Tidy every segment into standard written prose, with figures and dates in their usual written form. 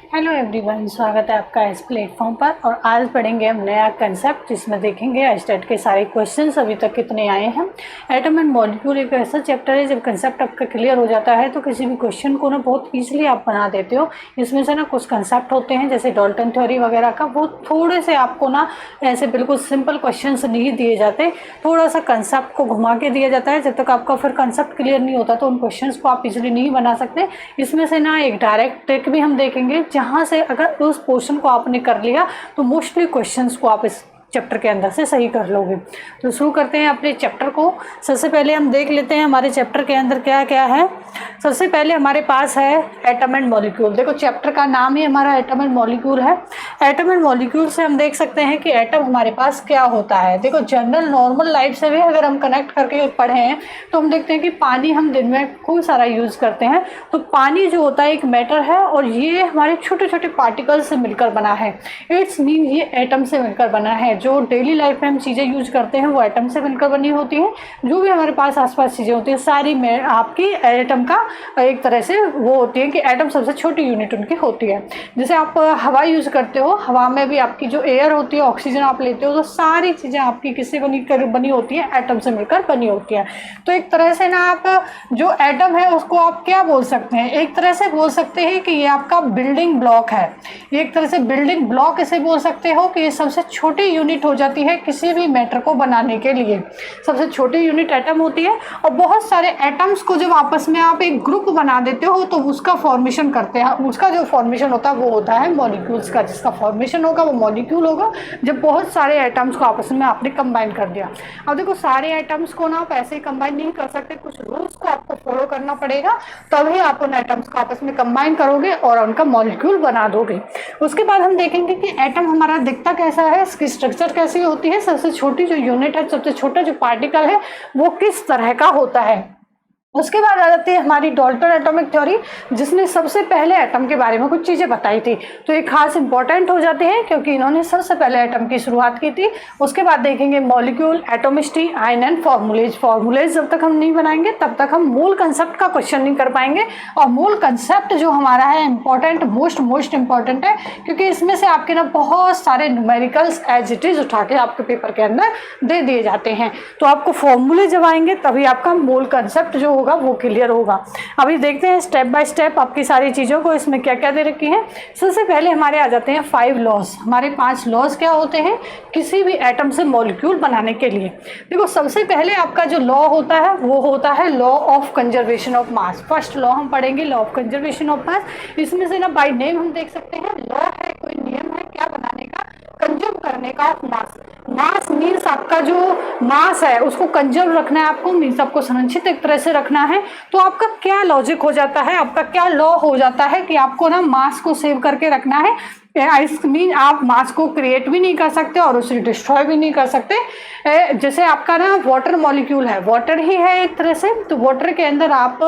Hello everyone, स्वागत है आपका इस प्लेटफॉर्म पर। और आज पढ़ेंगे हम नया कंसेप्ट जिसमें देखेंगे आइंस्टाइन के सारे क्वेश्चंस अभी तक कितने आए हैं। एटम एंड मॉलिक्यूल एक ऐसा चैप्टर है, जब कंसेप्ट आपका क्लियर हो जाता है तो किसी भी क्वेश्चन को ना बहुत ईजिली आप बना देते हो। इसमें से ना कुछ कंसेप्ट होते हैं जैसे डाल्टन थ्योरी वगैरह का, वो थोड़े से आपको ना ऐसे बिल्कुल सिंपल क्वेश्चन नहीं दिए जाते, थोड़ा सा कंसेप्ट को घुमा के दिया जाता है। जब तक आपका फिर कंसेप्ट क्लियर नहीं होता तो उन क्वेश्चन को आप इजिली नहीं बना सकते। इसमें से ना एक डायरेक्ट ट्रिक भी हम देखेंगे, जहाँ से अगर उस पोर्शन को आपने कर लिया तो मोस्टली क्वेश्चंस को आप इस चैप्टर के अंदर से सही कर लोगे। तो शुरू करते हैं अपने चैप्टर को। सबसे पहले हम देख लेते हैं हमारे चैप्टर के अंदर क्या क्या है। सबसे पहले हमारे पास है एटम एंड मॉलिक्यूल। देखो चैप्टर का नाम ही हमारा एटम एंड मॉलिक्यूल है। एटम एंड मॉलिक्यूल से हम देख सकते हैं कि एटम हमारे पास क्या होता है। देखो जनरल नॉर्मल लाइफ से भी अगर हम कनेक्ट करके पढ़े हैं तो हम देखते हैं कि पानी हम दिन में खूब सारा यूज़ करते हैं। तो पानी जो होता है एक मैटर है और ये हमारे छोटे छोटे पार्टिकल से मिलकर बना है। इट्स मीन ये एटम से मिलकर बना है। जो डेली लाइफ में हम चीज़ें यूज करते हैं वो एटम से मिलकर बनी होती हैं। जो भी हमारे पास आसपास चीज़ें होती हैं सारी में आपकी एटम का एक तरह से वो होती है कि एटम सबसे छोटी यूनिट उनकी होती है। जैसे आप हवा यूज़ करते हो, हवा में भी आपकी जो एयर होती है, ऑक्सीजन आप लेते हो, तो सारी चीज़ें आपकी किससे बनी होती हैं? एटम से मिलकर बनी होती है। तो एक तरह से ना आप जो एटम है उसको आप क्या बोल सकते हैं? एक तरह से बोल सकते हैं कि ये आपका बिल्डिंग ब्लॉक है। एक तरह से बिल्डिंग ब्लॉक इसे बोल सकते हो कि ये सबसे छोटी यूनिट हो जाती है किसी भी मैटर को बनाने के लिए। सबसे छोटी यूनिट एटम होती है और बहुत सारे एटम्स को जब आपस में आप एक ग्रुप बना देते हो तो उसका फॉर्मेशन करते हैं। उसका जो फॉर्मेशन होता है वो होता है मॉलिक्यूल्स का। जिसका फॉर्मेशन होगा वो मॉलिक्यूल होगा जब बहुत सारे एटम्स को आपस में आपने कंबाइन कर दिया। अब देखो सारे एटम्स को ना आप ऐसे ही कंबाइन नहीं कर सकते, कुछ रूल्स को आपको फॉलो करना पड़ेगा, तभी आप उन एटम्स को आपस में कंबाइन करोगे और उनका मॉलिक्यूल बना दोगे। उसके बाद हम देखेंगे कि एटम हमारा दिखता कैसा है, इसकी स्ट्रक्चर कैसी होती है, सबसे छोटी जो यूनिट है, सबसे छोटा जो पार्टिकल है वो किस तरह का होता है। उसके बाद आ जाती है हमारी डाल्टन एटॉमिक थ्योरी, जिसने सबसे पहले एटम के बारे में कुछ चीज़ें बताई थी। तो ये खास इंपॉर्टेंट हो जाते हैं क्योंकि इन्होंने सबसे पहले एटम की शुरुआत की थी। उसके बाद देखेंगे मॉलिक्यूल, एटोमिस्ट्री, आयन एंड फॉर्मूलेज जब तक हम नहीं बनाएंगे तब तक हम मूल कंसेप्ट का क्वेश्चन नहीं कर पाएंगे। और मूल कंसेप्ट जो हमारा है इंपॉर्टेंट, मोस्ट इंपॉर्टेंट है, क्योंकि इसमें से आपके ना बहुत सारे न्यूमेरिकल्स एज इट इज उठा के आपके पेपर के अंदर दे दिए जाते हैं। तो आपको फॉर्मूले जब आएंगे तभी आपका मूल कंसेप्ट जो वो क्लियर होगा। अभी देखते हैं स्टेप बाय स्टेप आपकी सारी चीज़ों को, इसमें क्या क्या दे रखी है। सबसे पहले हमारे आ जाते हैं 5 लॉज। हमारे 5 लॉज क्या होते हैं किसी भी एटम से मॉलिक्यूल बनाने के लिए। देखो सबसे पहले आपका जो लॉ होता है वो होता है law of conservation of mass. First law हम पढ़ेंगे law of conservation of mass. इसमें से ना बाय नेम हम देख सकते हैं लॉ है, कोई नियम है क्या बनाने का, कंजर्व करने का ऑफ मास। मास मीन्स आपका जो मास है उसको कंजर्व रखना है आपको, मीन्स आपको संरक्षित एक तरह से रखना है। तो आपका क्या लॉजिक हो जाता है, आपका क्या लॉ हो जाता है कि आपको ना मास को सेव करके रखना है। मीन आप मास को क्रिएट भी नहीं कर सकते और उसे डिस्ट्रॉय भी नहीं कर सकते। जैसे आपका ना वाटर मॉलिक्यूल है, वाटर ही है एक तरह से, तो वाटर के अंदर आप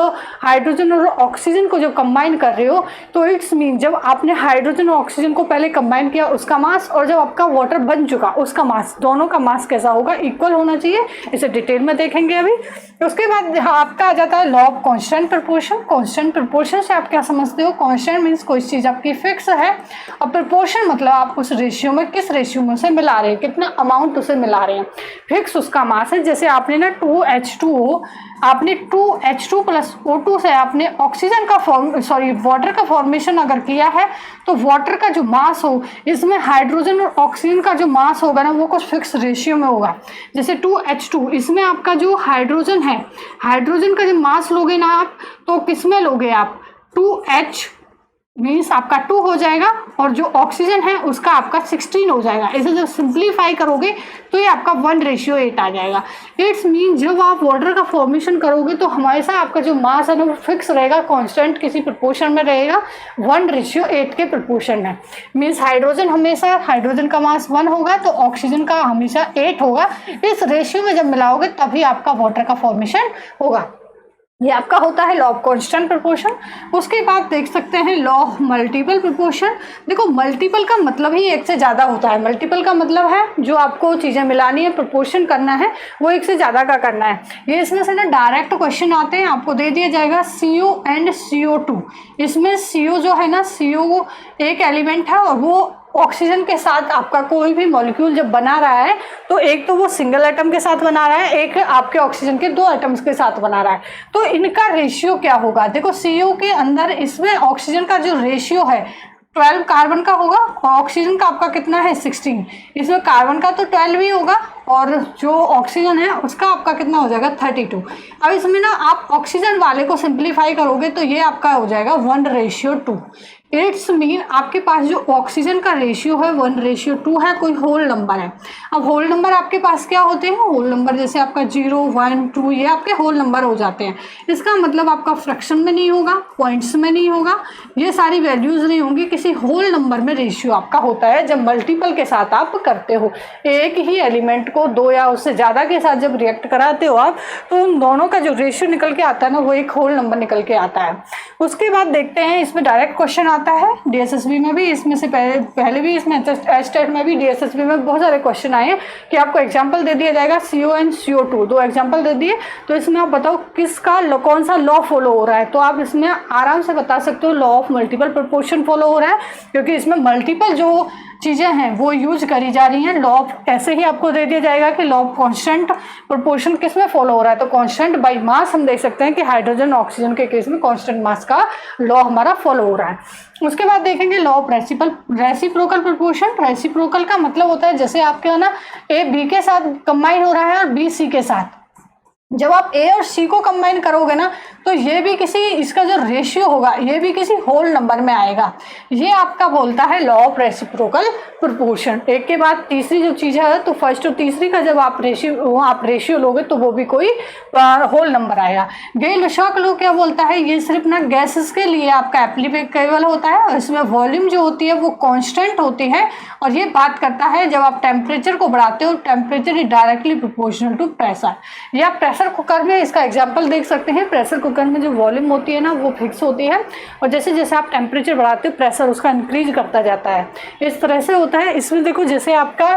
हाइड्रोजन और ऑक्सीजन को जब कंबाइन कर रहे हो तो इट्स मीन जब आपने हाइड्रोजन और ऑक्सीजन को पहले कंबाइन किया उसका मास, और जब आपका वाटर बन चुका उसका मास, दोनों का मास कैसा होगा, इक्वल होना चाहिए। इसे डिटेल में देखेंगे अभी। उसके बाद आपका आ जाता है law of constant proportion. Constant proportion से आप क्या समझते हो? कांस्टेंट मीन्स कोई चीज़ आपकी फिक्स है और प्रोपोर्शन मतलब आप उस रेशियो में किस रेशियो में उसे मिला रहे हैं, कितना अमाउंट उसे मिला रहे हैं। फिक्स उसका मास है। जैसे आपने ना 2H2O, आपने 2H2 प्लस O2 से आपने ऑक्सीजन का वाटर का फॉर्मेशन अगर किया है तो वाटर का जो मास हो, इसमें हाइड्रोजन और ऑक्सीजन का जो मास होगा ना वो कुछ फिक्स रेशियो में होगा। जैसे 2H2, इसमें आपका जो हाइड्रोजन है, हाइड्रोजन का जो मास लोगे ना आप तो किस में लोगे आप, 2H मीन्स आपका 2 हो जाएगा और जो ऑक्सीजन है उसका आपका 16 हो जाएगा। इसे जब सिंप्लीफाई करोगे तो ये आपका 1:8 आ जाएगा। इट्स मीन जब आप वाटर का फॉर्मेशन करोगे तो हमेशा आपका जो मास है ना वो फिक्स रहेगा, कांस्टेंट किसी प्रोपोर्शन में रहेगा, 1:8 के प्रोपोर्शन में। मीन्स हाइड्रोजन हमेशा, हाइड्रोजन का मास 1 होगा तो ऑक्सीजन का हमेशा 8 होगा। इस रेशियो में जब मिलाओगे तभी आपका वाटर का फॉर्मेशन होगा। ये आपका होता है लॉ ऑफ कांस्टेंट प्रोपोर्शन। उसके बाद देख सकते हैं लॉ ऑफ मल्टीपल प्रोपोर्शन। देखो मल्टीपल का मतलब ही एक से ज़्यादा होता है। मल्टीपल का मतलब है जो आपको चीज़ें मिलानी है, प्रोपोर्शन करना है, वो एक से ज़्यादा का करना है। ये इसमें से ना डायरेक्ट क्वेश्चन आते हैं, आपको दे दिया जाएगा CO एंड CO2। इसमें CO जो है ना, CO एक एलिमेंट है और वो ऑक्सीजन के साथ आपका कोई भी मॉलिक्यूल जब बना रहा है तो एक तो वो सिंगल एटम के साथ बना रहा है, एक आपके ऑक्सीजन के 2 एटम्स के साथ बना रहा है। तो इनका रेशियो क्या होगा? देखो CO के अंदर इसमें ऑक्सीजन का जो रेशियो है 12 कार्बन का होगा और ऑक्सीजन का आपका कितना है 16। इसमें कार्बन का तो 12 ही होगा और जो ऑक्सीजन है उसका आपका कितना हो जाएगा 32। अब इसमें ना आप ऑक्सीजन वाले को सिंप्लीफाई करोगे तो ये आपका हो जाएगा 1:2। इट्स मीन आपके पास जो ऑक्सीजन का रेशियो है 1:2 है, कोई होल नंबर है। अब होल नंबर आपके पास क्या होते हैं? होल नंबर जैसे आपका 0, 1, 2 ये आपके होल नंबर हो जाते हैं। इसका मतलब आपका फ्रैक्शन में नहीं होगा, पॉइंट्स में नहीं होगा, ये सारी वैल्यूज नहीं होंगी, किसी होल नंबर में रेशियो आपका होता है जब मल्टीपल के साथ आप करते हो। एक ही एलिमेंट को 2 या उससे ज़्यादा के साथ जब रिएक्ट कराते हो आप, तो उन दोनों का जो रेशियो निकल के आता है ना, वो एक होल नंबर निकल के आता है। उसके बाद देखते हैं इसमें डायरेक्ट क्वेश्चन आता है DSSB में भी, इसमें से पहले भी इसमें एस्टेट में भी DSSB में बहुत सारे क्वेश्चन आए हैं कि आपको एग्जांपल दे दिया जाएगा CO एंड CO2, 2 एग्जांपल दे दिए, तो इसमें आप बताओ किसका कौन सा लॉ फॉलो हो रहा है। तो आप इसमें आराम से बता सकते हो law of multiple proportion follow हो रहा है, क्योंकि इसमें मल्टीपल जो चीज़ें हैं वो यूज करी जा रही हैं। लॉ ऑफ ऐसे ही आपको दे दिया जाएगा कि लॉ ऑफ कांस्टेंट प्रोपोर्शन किस में फॉलो हो रहा है, तो कांस्टेंट बाय मास हम देख सकते हैं कि हाइड्रोजन ऑक्सीजन के केस में कांस्टेंट मास का लॉ हमारा फॉलो हो रहा है। उसके बाद देखेंगे law of reciprocal proportion. Reciprocal का मतलब होता है जैसे आपके ना A B के साथ कंबाइन हो रहा है और B C के साथ, जब आप A और C को कंबाइन करोगे ना तो ये भी किसी, इसका जो रेशियो होगा ये भी किसी होल नंबर में आएगा। ये आपका बोलता है लॉ ऑफ रेसिप्रोकल प्रोपोर्शन। एक के बाद तीसरी जो चीज़ है, तो फर्स्ट और तीसरी का जब आप रेशियो लोगे तो वो भी कोई होल नंबर आएगा। गेल-लेशॉक लॉ क्या बोलता है? ये सिर्फ ना गैसेस के लिए आपका एप्लीकेबल होता है और इसमें वॉल्यूम जो होती है वो कांस्टेंट होती है, और ये बात करता है जब आप टेम्परेचर को बढ़ाते हो, temperature is directly proportional to pressure. या आप प्रेशर कुकर में इसका एग्जाम्पल देख सकते हैं। प्रेशर कुकर में जो वॉल्यूम होती है ना वो फिक्स होती है, और जैसे जैसे आप टेम्परेचर बढ़ाते हो प्रेशर उसका इंक्रीज करता जाता है। इस तरह से होता है। इसमें देखो जैसे आपका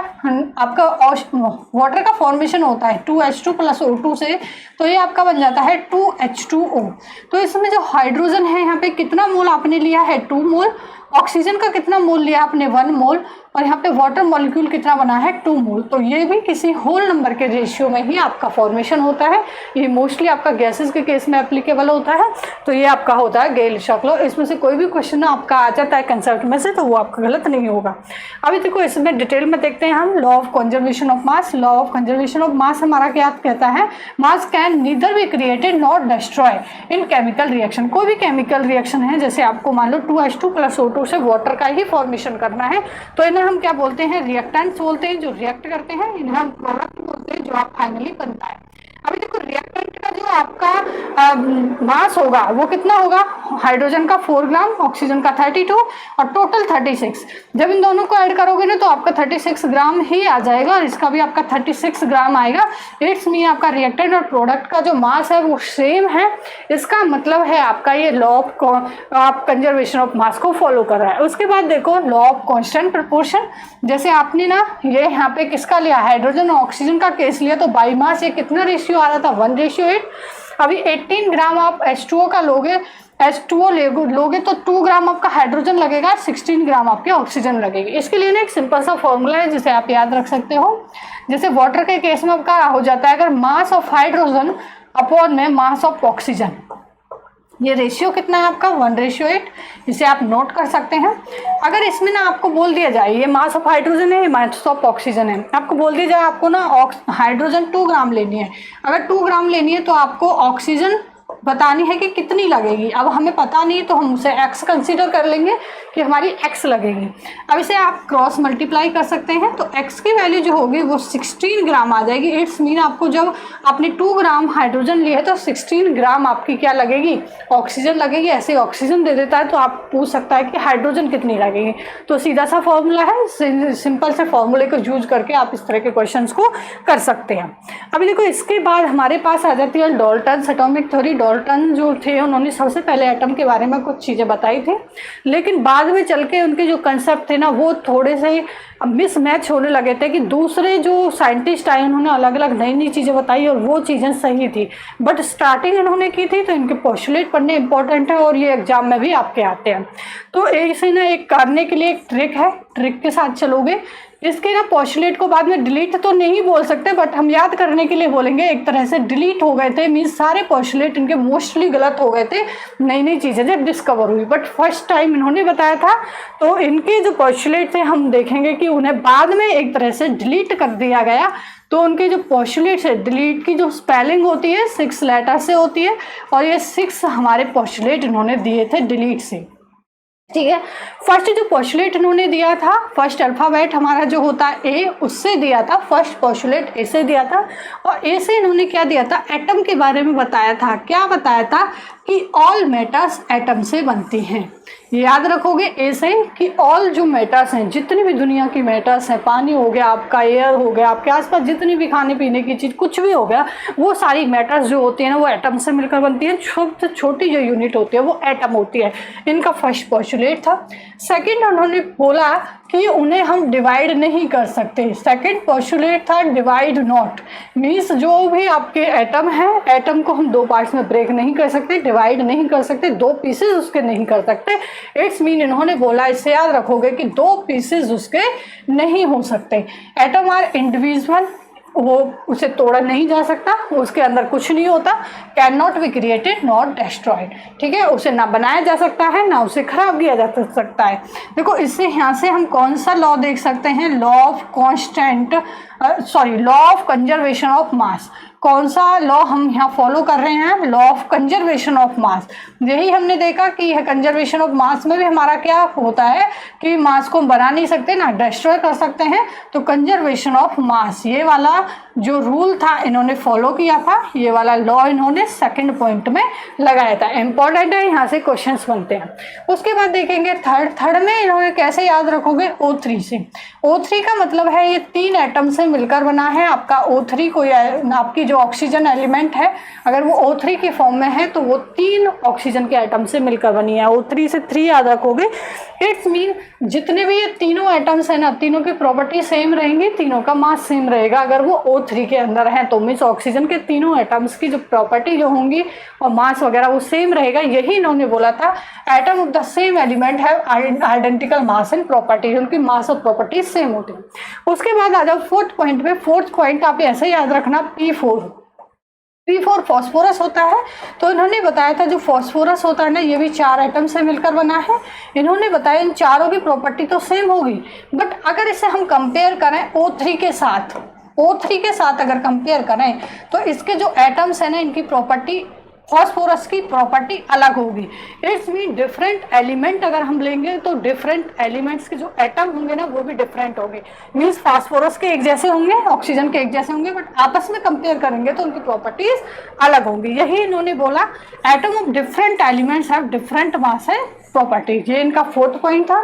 वाटर का फॉर्मेशन होता है 2H2 + O2 से, तो ये आपका बन जाता है 2H2O। तो इसमें जो हाइड्रोजन है यहाँ पे कितना मोल आपने लिया है 2 मोल, ऑक्सीजन का कितना मोल लिया आपने 1 मोल, और यहाँ पे वाटर मॉलिक्यूल कितना बना है 2 मोल। तो ये भी किसी होल नंबर के रेशियो में ही आपका फॉर्मेशन होता है। ये मोस्टली आपका गैसेस के केस में एप्लीकेबल होता है। तो ये आपका होता है गेल-लेशॉक लॉ। इसमें से कोई भी क्वेश्चन आपका आ जाता है कंसेप्ट में से तो वो आपका गलत नहीं होगा। अभी देखो इसमें डिटेल में देखते हैं हम law of conservation of mass. Law of conservation of mass हमारा क्या कहता है? मास can neither be created not destroy in chemical reaction. कोई भी केमिकल रिएक्शन है, जैसे आपको मान लो 2H2 + O2 से वाटर का ही फॉर्मेशन करना है, तो इन्हें हम क्या बोलते हैं? रिएक्टेंट्स बोलते हैं, जो रिएक्ट करते हैं। इन्हें हम प्रोडक्ट बोलते हैं, जो आप फाइनली बनता है। अभी देखो रिएक्टेंट का जो आपका मास होगा वो कितना होगा? हाइड्रोजन का 4 ग्राम, ऑक्सीजन का 32 और टोटल 36। जब इन दोनों को ऐड करोगे ना तो आपका 36 ग्राम ही आ जाएगा, और इसका भी आपका 36 ग्राम आएगा। इट्स मीन आपका रिएक्टेंट और प्रोडक्ट का जो मास है वो सेम है। इसका मतलब है आपका ये law of conservation of mass को फॉलो कर रहा है। उसके बाद देखो लॉ ऑफ कांस्टेंट प्रोपोर्शन। जैसे आपने ना ये यहाँ पे किसका लिया, हाइड्रोजन और ऑक्सीजन का केस लिया, तो बाई मास ये कितना रेशियो आ रहा था? 1:8। अभी 18 ग्राम आप H2O का लोगे, H2O लोगे तो 2 ग्राम आपका हाइड्रोजन लगेगा, 16 ग्राम आपके ऑक्सीजन लगेगी। इसके लिए ना एक सिंपल सा फॉर्मूला है जिसे आप याद रख सकते हो। जैसे वाटर के केस में आपका हो जाता है, अगर मास ऑफ हाइड्रोजन अपॉन में मास ऑफ ऑक्सीजन, ये रेशियो कितना है आपका? 1:8। इसे आप नोट कर सकते हैं। अगर इसमें ना आपको बोल दिया जाए ये मास ऑफ हाइड्रोजन है, ये मास ऑफ ऑक्सीजन है, आपको बोल दिया जाए आपको ना हाइड्रोजन 2 ग्राम लेनी है। अगर 2 ग्राम लेनी है तो आपको ऑक्सीजन बतानी है कि कितनी लगेगी। अब हमें पता नहीं तो हम उसे x कंसीडर कर लेंगे कि हमारी x लगेगी। अब इसे आप क्रॉस मल्टीप्लाई कर सकते हैं, तो x की वैल्यू जो होगी वो 16 ग्राम आ जाएगी। इट्स मीन आपको जब आपने 2 ग्राम हाइड्रोजन लिया है तो 16 ग्राम आपकी क्या लगेगी? ऑक्सीजन लगेगी। ऐसे ऑक्सीजन दे देता है तो आप पूछ सकता है कि हाइड्रोजन कितनी लगेगी। तो सीधा सा फॉर्मूला है, सिंपल से फॉर्मूले को यूज करके आप इस तरह के क्वेश्चन को कर सकते हैं। अभी देखो इसके बाद हमारे पास आ जाती है डाल्टन्स एटॉमिक थ्योरी। डॉल्टन जो थे उन्होंने सबसे पहले एटम के बारे में कुछ चीज़ें बताई थी, लेकिन बाद में चल के उनके जो कंसेप्ट थे ना वो थोड़े से मिसमैच होने लगे थे कि दूसरे जो साइंटिस्ट आए उन्होंने अलग अलग नई नई चीज़ें बताई और वो चीज़ें सही थी, बट स्टार्टिंग इन्होंने की थी। तो इनके पोस्टुलेट पढ़ने इंपॉर्टेंट है और ये एग्जाम में भी आपके आते हैं। तो ऐसे ना एक करने के लिए एक ट्रिक है, ट्रिक के साथ चलोगे। इसके ना पोस्टुलेट को बाद में डिलीट तो नहीं बोल सकते, बट हम याद करने के लिए बोलेंगे एक तरह से डिलीट हो गए थे, मीन्स सारे पोस्टुलेट इनके मोस्टली गलत हो गए थे, नई नई चीज़ें जब डिस्कवर हुई, बट फर्स्ट टाइम इन्होंने बताया था। तो इनके जो पोस्टुलेट थे हम देखेंगे कि उन्हें बाद में एक तरह से डिलीट कर दिया गया। तो उनके जो पोस्टुलेट्स है, डिलीट की जो स्पेलिंग होती है 6 लेटर से होती है, और ये 6 हमारे पोस्टुलेट इन्होंने दिए थे डिलीट से, ठीक है। फर्स्ट जो पोस्टुलेट इन्होंने दिया था, फर्स्ट अल्फाबेट हमारा जो होता है ए, उससे दिया था, फर्स्ट पोस्टुलेट ए से दिया था। और ए से इन्होंने क्या दिया था, एटम के बारे में बताया था। क्या बताया था कि ऑल मैटर्स एटम से बनती हैं। याद रखोगे ए से कि ऑल जो मैटर्स हैं, जितनी भी दुनिया की मैटर्स हैं, पानी हो गया आपका, एयर हो गया आपके आसपास, जितनी भी खाने पीने की चीज़ कुछ भी हो गया, वो सारी मैटर्स जो होती हैं ना वो एटम से मिलकर बनती है। सबसे छोटी जो यूनिट होती है वो एटम होती है। इनका फर्स्ट पोस्टुलेट था। सेकंड उन्होंने बोला कि उन्हें हम डिवाइड नहीं कर सकते। सेकंड पोस्टुलेट था डिवाइड नॉट, मीन्स जो भी आपके एटम है, एटम को हम 2 पार्ट्स में ब्रेक नहीं कर सकते, डिवाइड नहीं कर सकते, 2 पीसेज उसके नहीं कर सकते। इट्स मीन इन्होंने बोला, इससे याद रखोगे कि 2 पीसेज उसके नहीं हो सकते। एटम आर इंडिविजुअल, वो उसे तोड़ा नहीं जा सकता, उसके अंदर कुछ नहीं होता। Can not be created not destroyed, ठीक है। उसे ना बनाया जा सकता है ना उसे खराब किया जा सकता है। देखो इससे यहाँ से हम कौन सा लॉ देख सकते हैं, law of constant, law of conservation of mass. कौन सा लॉ हम यहाँ फॉलो कर रहे हैं, law of conservation of mass. यही हमने देखा कि यह कंजर्वेशन ऑफ मास में भी हमारा क्या होता है कि मास को हम बना नहीं सकते ना डिस्ट्रॉय कर सकते हैं। तो कंजर्वेशन ऑफ मास, ये वाला जो रूल था इन्होंने फॉलो किया था, ये वाला लॉ इन्होंने सेकंड पॉइंट में लगाया था। इंपॉर्टेंट है, यहाँ से क्वेश्चंस बनते हैं। उसके बाद देखेंगे थर्ड में इन्होंने कैसे याद रखोगे, O3 से। O3 का मतलब है ये 3 एटम से मिलकर बना है आपका O3। कोई आपकी जो ऑक्सीजन एलिमेंट है अगर वो O3 के फॉर्म में है तो वो 3 ऑक्सीजन के एटम से मिलकर बनी है। O3 से 3 याद रखोगे। इट्स मीन जितने भी ये तीनों एटम्स है ना, तीनों की प्रॉपर्टी सेम रहेंगी, तीनों का मास सेम रहेगा अगर वो O3 के अंदर है तो। मीन्स ऑक्सीजन के तीनों एटम्स की जो प्रॉपर्टी जो होंगी और मास वगैरह वो सेम रहेगा। यही इन्होंने बोला था, atom of the same element है आइडेंटिकल मास एंड प्रॉपर्टी, उनकी मास और प्रॉपर्टी सेम होती है। उसके बाद आ जाओ फोर्थ पॉइंट पे। फोर्थ पॉइंट आप ऐसे याद रखना, P4 फॉस्फोरस होता है। तो इन्होंने बताया था जो फॉस्फोरस होता है ना ये भी 4 एटम से मिलकर बना है। इन्होंने बताया इन चारों की प्रॉपर्टी तो सेम होगी, बट अगर इसे हम कंपेयर करें O3 के साथ अगर कंपेयर करें तो इसके जो एटम्स है ना इनकी प्रॉपर्टी, फॉस्फोरस की प्रॉपर्टी अलग होगी। इट्स मीन डिफरेंट एलिमेंट अगर हम लेंगे तो डिफरेंट एलिमेंट्स के जो एटम होंगे ना वो भी डिफरेंट होंगे। मीन्स फॉस्फोरस के एक जैसे होंगे, ऑक्सीजन के एक जैसे होंगे, बट आपस में कंपेयर करेंगे तो उनकी प्रॉपर्टीज अलग होंगी। यही इन्होंने बोला, atom of different elements have different mass and property. ये इनका फोर्थ पॉइंट था।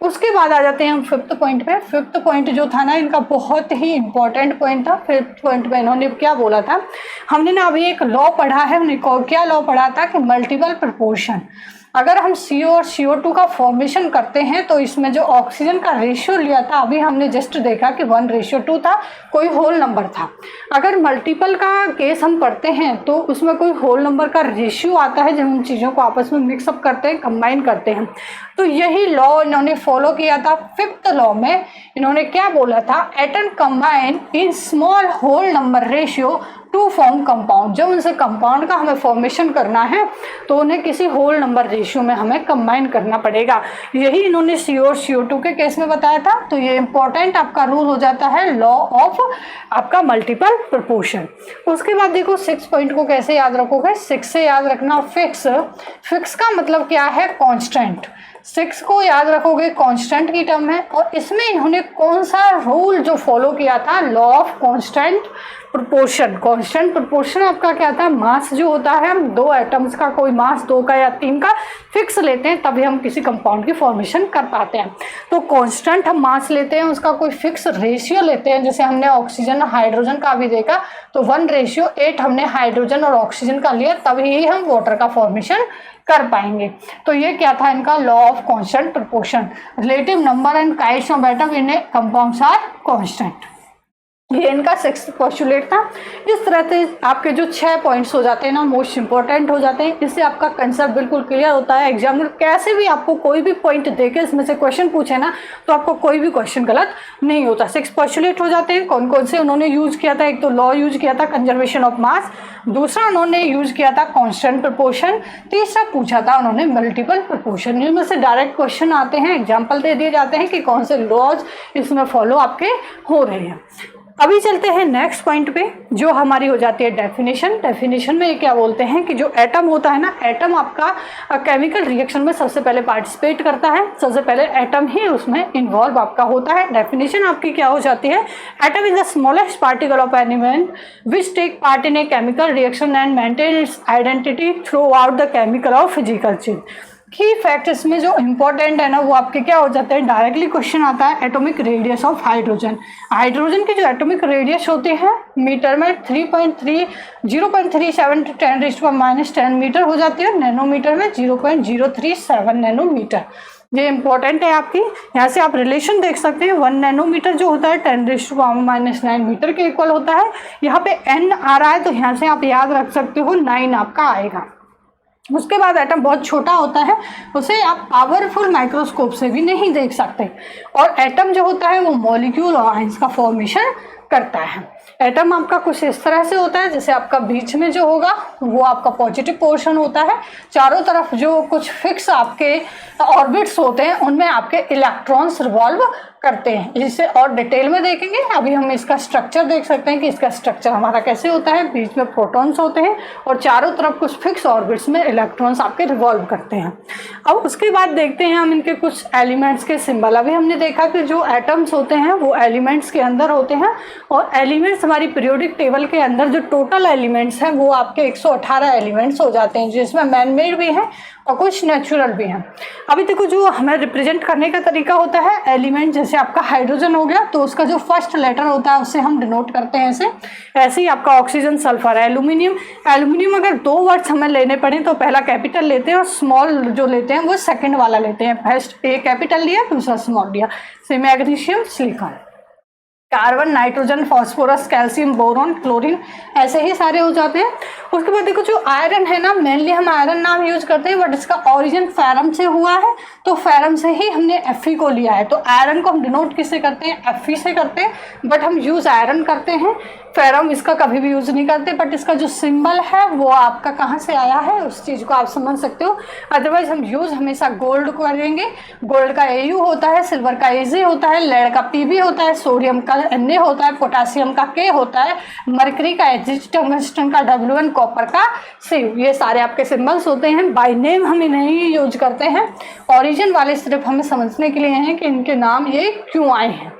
उसके बाद आ जाते हैं हम फिफ्थ पॉइंट पे। फिफ्थ पॉइंट जो था ना इनका बहुत ही इंपॉर्टेंट पॉइंट था। फिफ्थ पॉइंट पे इन्होंने क्या बोला था, हमने ना अभी एक लॉ पढ़ा है, हमने क्या लॉ पढ़ा था कि मल्टीपल प्रोपोर्शन। अगर हम CO और CO2 का फॉर्मेशन करते हैं तो इसमें जो ऑक्सीजन का रेशियो लिया था अभी हमने जस्ट देखा कि 1:2 था, कोई होल नंबर था। अगर मल्टीपल का केस हम पढ़ते हैं तो उसमें कोई होल नंबर का रेशियो आता है जब हम चीज़ों को आपस में मिक्सअप करते हैं, कंबाइन करते हैं। तो यही लॉ इन्होंने फॉलो किया था। फिफ्थ लॉ में इन्होंने क्या बोला था, atom combine in small whole number ratio to form compound. जब उनसे कंपाउंड का हमें फॉर्मेशन करना है तो उन्हें किसी होल नंबर रेशियो में हमें कंबाइन करना पड़ेगा। यही इन्होंने CO और CO2 के केस में बताया था। तो ये इंपॉर्टेंट आपका रूल हो जाता है, लॉ ऑफ आपका मल्टीपल प्रोपोर्शन। उसके बाद देखो 6 पॉइंट को कैसे याद रखोगे। 6 से याद रखना फिक्स। फिक्स का मतलब क्या है, कॉन्स्टेंट। 6 को याद रखोगे कांस्टेंट की टर्म है। और इसमें इन्होंने कौन सा रूल जो फॉलो किया था, law of constant proportion, constant proportion आपका क्या था, मास जो होता है, हम दो एटम्स का कोई मास 2 का या 3 का फिक्स लेते हैं तभी हम किसी कंपाउंड की फॉर्मेशन कर पाते हैं। तो कांस्टेंट हम मास लेते हैं, उसका कोई फिक्स रेशियो लेते हैं, जैसे हमने ऑक्सीजन हाइड्रोजन का भी देखा तो 1:8 हमने हाइड्रोजन और ऑक्सीजन का लिया, तभी हम वाटर का फॉर्मेशन कर पाएंगे। तो ये क्या था इनका law of constant proportion. Relative number and kinds of atom in compounds are constant. ये इनका 6th पोस्टुलेट था। इस तरह से आपके जो 6 पॉइंट्स हो जाते हैं ना, मोस्ट इंपॉर्टेंट हो जाते हैं, इससे आपका कंसेप्ट बिल्कुल क्लियर होता है। एग्जामिनर कैसे भी आपको कोई भी पॉइंट देके इसमें से क्वेश्चन पूछे ना, तो आपको कोई भी क्वेश्चन गलत नहीं होता। 6 पोस्टुलेट हो जाते हैं। कौन कौन से उन्होंने यूज किया था, एक तो लॉ यूज किया था कंजर्वेशन ऑफ मास, दूसरा उन्होंने यूज किया था कांस्टेंट प्रोपोर्शन, तीसरा पूछा था उन्होंने मल्टीपल प्रोपोर्शन। इनमें से डायरेक्ट क्वेश्चन आते हैं, एग्जाम्पल दे दिए जाते हैं कि कौन से लॉज इसमें फॉलो आपके हो रहे हैं। अभी चलते हैं नेक्स्ट पॉइंट पे, जो हमारी हो जाती है डेफिनेशन। डेफिनेशन में क्या बोलते हैं कि जो एटम होता है ना, एटम आपका केमिकल रिएक्शन में सबसे पहले पार्टिसिपेट करता है, सबसे पहले एटम ही उसमें इन्वॉल्व आपका होता है। डेफिनेशन आपकी क्या हो जाती है, atom is the smallest particle of element which take part in a chemical reaction and maintain its identity throughout the chemical और फिजिकल चेंज। की फैक्ट इसमें जो इंपॉर्टेंट है ना, वो आपके क्या हो जाते हैं, डायरेक्टली क्वेश्चन आता है atomic radius of hydrogen. Hydrogen की जो एटॉमिक रेडियस होती है मीटर में 0.37 × 10⁻⁻10 मीटर हो जाती है, नैनोमीटर में 0.037 नैनोमीटर। ये इंपॉर्टेंट है आपकी। यहाँ से आप रिलेशन देख सकते हैं, 1 नैनोमीटर जो होता है 10⁻⁹ मीटर के इक्वल होता है। यहाँ पे n आ रहा है तो यहाँ से आप याद रख सकते हो 9 आपका आएगा। उसके बाद एटम बहुत छोटा होता है, उसे आप पावरफुल माइक्रोस्कोप से भी नहीं देख सकते। और एटम जो होता है वो मॉलिक्यूल और आयंस का फॉर्मेशन करता है। एटम आपका कुछ इस तरह से होता है, जैसे आपका बीच में जो होगा वो आपका पॉजिटिव पोर्शन होता है, चारों तरफ जो कुछ फिक्स आपके ऑर्बिट्स होते हैं उनमें आपके इलेक्ट्रॉन्स रिवॉल्व करते हैं। जिसे और डिटेल में देखेंगे, अभी हम इसका स्ट्रक्चर देख सकते हैं कि इसका स्ट्रक्चर हमारा कैसे होता है। बीच में प्रोटॉन्स होते हैं और चारों तरफ कुछ फिक्स ऑर्बिट्स में इलेक्ट्रॉन्स आपके रिवॉल्व करते हैं। अब उसके बाद देखते हैं हम इनके कुछ एलिमेंट्स के सिंबल। अभी हमने देखा कि जो एटम्स होते हैं वो एलिमेंट्स के अंदर होते हैं, और एलिमेंट्स हमारी पीरियोडिक टेबल के अंदर जो टोटल एलिमेंट्स हैं वो आपके 118 एलिमेंट्स हो जाते हैं, जिसमें मैन मेड भी हैं और कुछ नेचुरल भी हैं। अभी देखो जो हमें रिप्रेजेंट करने का तरीका होता है, एलिमेंट जैसे आपका हाइड्रोजन हो गया तो उसका जो फर्स्ट लेटर होता है उससे हम डिनोट करते हैं ऐसे ही आपका ऑक्सीजन, सल्फर, एल्यूमिनियम। एल्यूमिनियम अगर 2 वर्ड्स हमें लेने पड़े तो पहला कैपिटल लेते हैं और स्मॉल जो लेते हैं वो सेकंड वाला लेते हैं। फर्स्ट ए कैपिटल लिया, दूसरा स्मॉल लिया। से magnesium, silicon, carbon, nitrogen, phosphorus, calcium, boron, chlorine, ऐसे ही सारे हो जाते हैं। उसके बाद देखो जो आयरन है ना, मेनली हम आयरन नाम यूज करते हैं, बट इसका ओरिजिन फेरम से हुआ है, तो फेरम से ही हमने Fe को लिया है। तो आयरन को हम डिनोट किससे करते हैं, Fe से करते हैं, बट हम यूज आयरन करते हैं। फेरम इसका कभी भी यूज नहीं करते, बट इसका जो सिंबल है वो आपका कहाँ से आया है उस चीज को आप समझ सकते हो। अदरवाइज हम यूज हमेशा गोल्ड को करेंगे। गोल्ड का Au होता है, सिल्वर का Ag होता है, लेड का Pb होता है, सोडियम का Na होता है, पोटासियम का K होता है, मरकरी का Hg, टंगस्टन का Wn, कॉपर का Cu। ये सारे आपके सिंबल्स होते हैं। बाय नेम हम इन्हें ही यूज करते हैं, ओरिजिन वाले सिर्फ हमें समझने के लिए हैं कि इनके नाम ये क्यों आए हैं।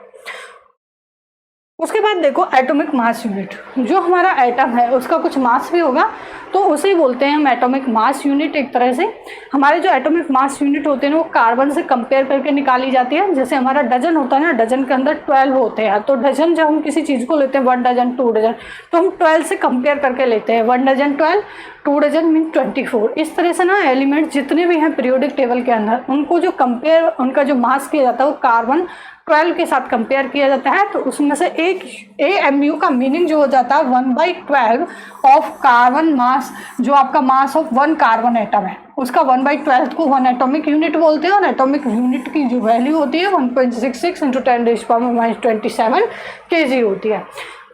उसके बाद देखो एटॉमिक मास यूनिट, जो हमारा एटम है उसका कुछ मास भी होगा तो उसे बोलते हैं हम एटॉमिक मास यूनिट। एक तरह से हमारे जो एटॉमिक मास यूनिट होते हैं वो कार्बन से कंपेयर करके निकाली जाती है। जैसे हमारा डजन होता है ना, डजन के अंदर 12 होते हैं, तो डजन जब हम किसी चीज़ को लेते हैं 1 डजन 2 डजन, तो हम 12 से कंपेयर करके लेते हैं। 1 डजन 12, 2 डजन मीन 24। इस तरह से ना एलिमेंट जितने भी हैं पीरियोडिक टेबल के अंदर उनको जो कंपेयर, उनका जो मास किया जाता है वो कार्बन 12 के साथ कंपेयर किया जाता है। तो उसमें से एक AMU का मीनिंग जो हो जाता है 1/12 ऑफ कार्बन मास, जो आपका मास ऑफ 1 कार्बन एटम है उसका 1/12 को 1 एटॉमिक यूनिट बोलते हैं। और एटॉमिक यूनिट की जो वैल्यू होती है 1.66 × 10⁻27 kg होती है।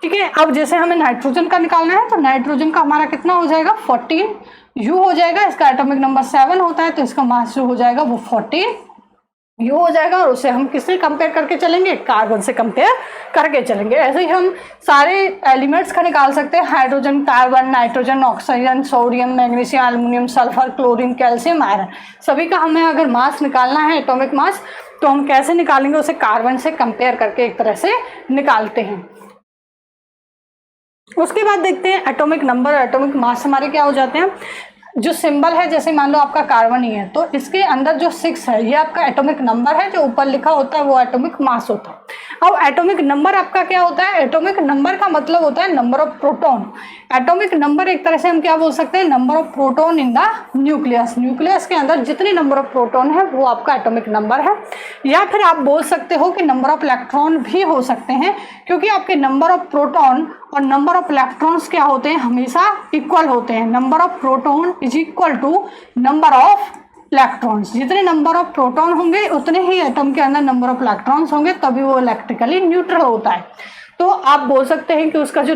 ठीक है। अब जैसे हमें नाइट्रोजन का निकालना है तो नाइट्रोजन का हमारा कितना हो जाएगा, 14 U हो जाएगा। इसका एटॉमिक नंबर 7 होता है, तो इसका मास जो हो जाएगा वो 14 U हो जाएगा। और उसे हम किससे कंपेयर करके चलेंगे, कार्बन से कंपेयर करके चलेंगे। ऐसे ही हम सारे एलिमेंट्स का निकाल सकते हैं, hydrogen, carbon, nitrogen, oxygen, sodium, magnesium, aluminium, sulphur, chlorine, calcium, iron, सभी का हमें अगर मास निकालना है एटॉमिक मास तो हम कैसे निकालेंगे, उसे कार्बन से कंपेयर करके एक तरह से निकालते हैं। उसके बाद देखते हैं एटॉमिक नंबर और एटॉमिक मास हमारे क्या हो जाते हैं। जो सिंबल है, जैसे मान लो आपका कार्बन ही है तो इसके अंदर जो 6 है ये आपका एटॉमिक नंबर है, जो ऊपर लिखा होता है वो एटॉमिक मास होता है। अब एटॉमिक नंबर आपका क्या होता है, एटॉमिक नंबर का मतलब होता है number of proton. Atomic number एक तरह से हम क्या बोल सकते हैं, number of proton in the nucleus. Nucleus के अंदर जितने नंबर ऑफ प्रोटॉन है वो आपका एटॉमिक नंबर है। या फिर आप बोल सकते हो कि नंबर ऑफ इलेक्ट्रॉन भी हो सकते हैं, क्योंकि आपके नंबर ऑफ प्रोटॉन और नंबर ऑफ इलेक्ट्रॉन्स क्या होते हैं, हमेशा इक्वल होते हैं। Number of proton is equal to number of electrons. जितने नंबर ऑफ प्रोटॉन होंगे उतने ही एटम के अंदर नंबर ऑफ इलेक्ट्रॉन्स होंगे, तभी वो इलेक्ट्रिकली न्यूट्रल होता है। तो आप बोल सकते हैं कि उसका जो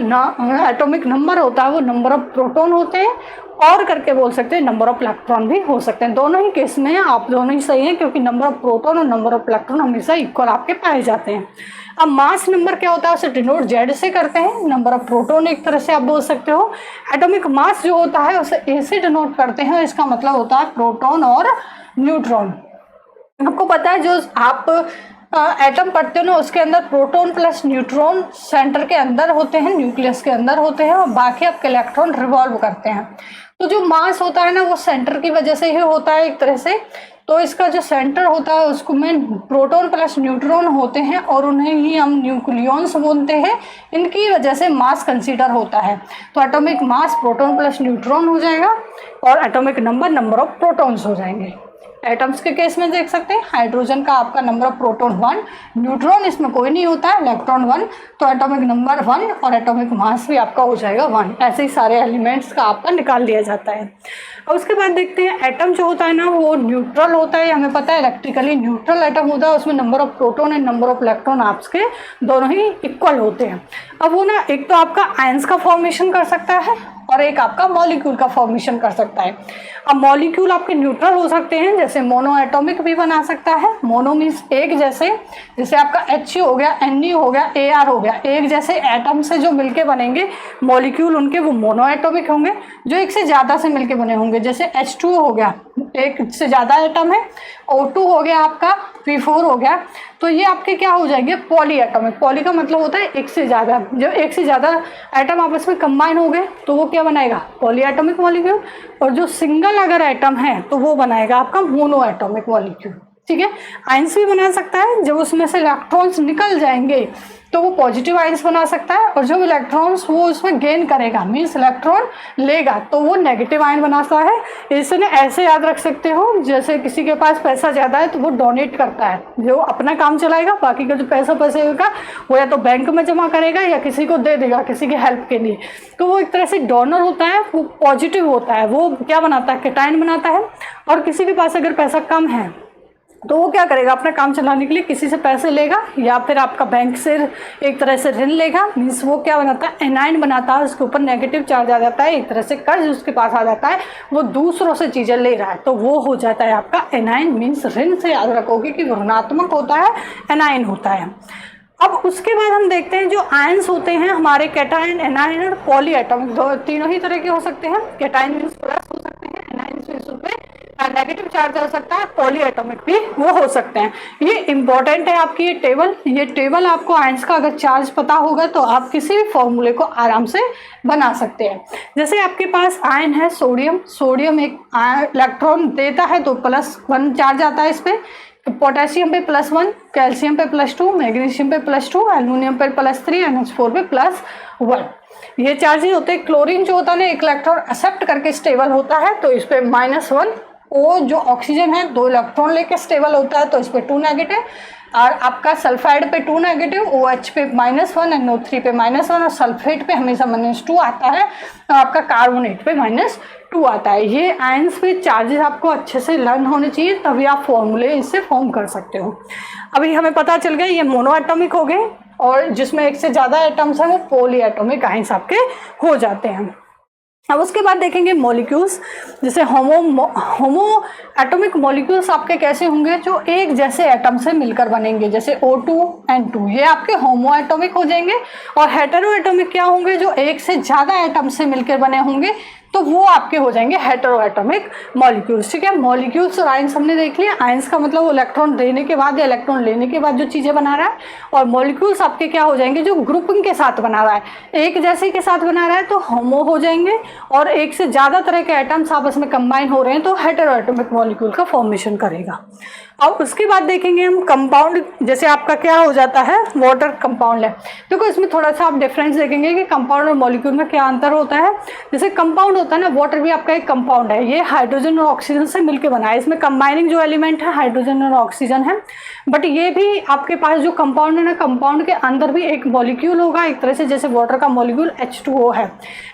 एटॉमिक नंबर होता है वो नंबर ऑफ प्रोटॉन होते हैं, और करके बोल सकते हैं नंबर ऑफ इलेक्ट्रॉन भी हो सकते हैं। दोनों ही केस में आप दोनों ही सही हैं, क्योंकि नंबर ऑफ प्रोटॉन और नंबर ऑफ इलेक्ट्रॉन हमेशा इक्वल आपके पाए जाते हैं। अब मास नंबर क्या होता है, उसे डिनोट जेड से करते हैं। नंबर ऑफ प्रोटॉन एक तरह से आप बोल सकते हो। एटॉमिक मास जो होता है उसे ए से डिनोट करते हैं, इसका मतलब होता है प्रोटॉन और न्यूट्रॉन। आपको पता है जो आप एटम पढ़ते हो ना, उसके अंदर प्रोटॉन प्लस न्यूट्रॉन सेंटर के अंदर होते हैं, न्यूक्लियस के अंदर होते हैं, और बाकी आपके इलेक्ट्रॉन रिवॉल्व करते हैं। तो जो मास होता है ना वो सेंटर की वजह से ही होता है एक तरह से। तो इसका जो सेंटर होता है उसको में प्रोटॉन प्लस न्यूट्रॉन होते हैं, और उन्हें ही हम न्यूक्लियॉन्स बोलते हैं। इनकी वजह से मास कंसीडर होता है। तो atomic mass proton plus neutron हो जाएगा, और atomic number number of protons हो जाएंगे। एटम्स के केस में देख सकते हैं, हाइड्रोजन का आपका नंबर ऑफ प्रोटॉन 1, न्यूट्रॉन इसमें कोई नहीं होता है, इलेक्ट्रॉन 1, तो एटॉमिक नंबर 1 और एटॉमिक मास भी आपका हो जाएगा 1। ऐसे ही सारे एलिमेंट्स का आपका निकाल लिया जाता है। और उसके बाद देखते हैं एटम जो होता है ना वो न्यूट्रल होता है, हमें पता है इलेक्ट्रिकली न्यूट्रल एटम होता है, उसमें number of proton and number of electron आपके दोनों ही इक्वल होते हैं। अब वो ना एक तो आपका आयंस का फॉर्मेशन कर सकता है और एक आपका मॉलिक्यूल का फॉर्मेशन कर सकता है। अब मॉलिक्यूल आपके न्यूट्रल हो सकते हैं, जैसे मोनो एटॉमिक भी बना सकता है। मोनो मीन्स एक जैसे आपका H हो गया, Ne हो गया, Ar हो गया, एक जैसे एटम से जो मिलके बनेंगे मॉलिक्यूल उनके वो मोनो एटॉमिक होंगे। जो एक से ज़्यादा से मिलके बने होंगे, जैसे H2 हो गया, एक से ज़्यादा एटम है, O2 हो गया आपका, P4 हो गया, तो ये आपके क्या हो जाएंगे, पॉली एटॉमिक। पॉली का मतलब होता है एक से ज़्यादा। जब एक से ज़्यादा एटम आपस में कंबाइन हो गए तो वो क्या बनाएगा, पॉली एटॉमिक मॉलिक्यूल। और जो सिंगल अगर एटम है तो वो बनाएगा आपका मोनो एटॉमिक मॉलिक्यूल। ठीक है, आयंस भी बना सकता है। जब उसमें से इलेक्ट्रॉन्स निकल जाएंगे तो वो पॉजिटिव आयंस बना सकता है, और जो इलेक्ट्रॉन्स वो उसमें गेन करेगा मीन्स इलेक्ट्रॉन लेगा तो वो नेगेटिव आयन बनाता है। इसने ऐसे याद रख सकते हो, जैसे किसी के पास पैसा ज़्यादा है तो वो डोनेट करता है, जो अपना काम चलाएगा, बाकी का जो पैसा होगा वो या तो बैंक में जमा करेगा या किसी को दे देगा किसी की हेल्प के लिए। तो वो एक तरह से डोनर होता है, वो पॉजिटिव होता है, वो क्या बनाता है, कैटायन बनाता है। और किसी के पास अगर पैसा कम है तो वो क्या करेगा, अपना काम चलाने के लिए किसी से पैसे लेगा या फिर आपका बैंक से एक तरह से ऋण लेगा। मीन्स वो क्या बनाता है, एनाइन बनाता है, उसके ऊपर नेगेटिव चार्ज आ जाता है, एक तरह से कर्ज उसके पास आ जाता है, वो दूसरों से चीज़ें ले रहा है तो वो हो जाता है आपका एनाइन। मीन्स ऋण से याद रखोगे कि ऋणात्मक होता है, एनाइन होता है। अब उसके बाद हम देखते हैं जो आयंस होते हैं हमारे, कैटायन, एनाइन और पॉली एटॉमिक, तीनों ही तरह के हो सकते हैं। कैटायन मीन्स प्लस हो सकते हैं, एनाइन मीन्स उसमें नेगेटिव चार्ज हो सकता है, पॉली एटॉमिक भी वो हो सकते हैं। ये इंपॉर्टेंट है आपकी ये टेबल आपको आयंस का अगर चार्ज पता होगा तो आप किसी भी फॉर्मूले को आराम से बना सकते हैं। जैसे आपके पास आयन है सोडियम एक इलेक्ट्रॉन देता है तो +1 चार्ज आता है इस पर। पोटेशियम पे +1, कैल्शियम पे +2, मैग्नीशियम पे +2, एल्यूमिनियम पे +3, NH4 पे +1। ये चार्जेस होते हैं। क्लोरीन जो होता है ना, एक इलेक्ट्रॉन एक्सेप्ट करके स्टेबल होता है तो इस पर -1। ओ जो ऑक्सीजन है 2 इलेक्ट्रॉन लेके स्टेबल होता है तो इस पर 2 नेगेटिव। और आपका सल्फाइड पे 2 नेगेटिव, OH पे -1, NO3 पे -1, और सल्फेट पे हमेशा -2 आता है, और आपका कार्बोनेट पे -2 आता है। ये आयंस पे चार्जेस आपको अच्छे से लर्न होने चाहिए, तभी आप फॉर्मूले इससे फॉर्म कर सकते हो। अभी हमें पता चल गया ये मोनो एटॉमिक हो गए, और जिसमें एक से ज़्यादा एटम्स हैं वो पॉली एटॉमिक आयंस आपके हो जाते हैं। अब उसके बाद देखेंगे मॉलिक्यूल्स। जैसे होमो एटॉमिक मॉलिक्यूल्स आपके कैसे होंगे, जो एक जैसे एटम से मिलकर बनेंगे, जैसे O2 N2, ये आपके होमो एटॉमिक हो जाएंगे। और हेटेरो एटॉमिक क्या होंगे, जो एक से ज़्यादा एटम से मिलकर बने होंगे, तो वो आपके हो जाएंगे हेटेरो एटॉमिक मॉलिक्यूल्स। ठीक है, मॉलिक्यूल्स और आयंस हमने देख लिया। आयंस का मतलब इलेक्ट्रॉन देने के बाद या इलेक्ट्रॉन लेने के बाद जो चीज़ें बना रहा है, और मॉलिक्यूल्स आपके क्या हो जाएंगे, जो ग्रुपिंग के साथ बना रहा है, एक जैसे के साथ बना रहा है तो होमो हो जाएंगे, और एक से ज़्यादा तरह के एटम्स आपस में कंबाइन हो रहे हैं तो हेटेरो एटॉमिक मॉलिक्यूल का फॉर्मेशन करेगा। अब उसके बाद देखेंगे हम कंपाउंड, जैसे आपका क्या हो जाता है, वाटर कंपाउंड है। देखो इसमें थोड़ा सा आप डिफरेंस देखेंगे कि कंपाउंड और मॉलिक्यूल में क्या अंतर होता है। जैसे कंपाउंड होता है ना, वाटर भी आपका एक कंपाउंड है, ये हाइड्रोजन और ऑक्सीजन से मिलकर बना है, इसमें कंबाइनिंग जो एलिमेंट है हाइड्रोजन और ऑक्सीजन है। बट ये भी आपके पास जो कंपाउंड है ना, कंपाउंड के अंदर भी एक मॉलिक्यूल होगा, एक तरह से जैसे वाटर का मॉलिक्यूल H2O है,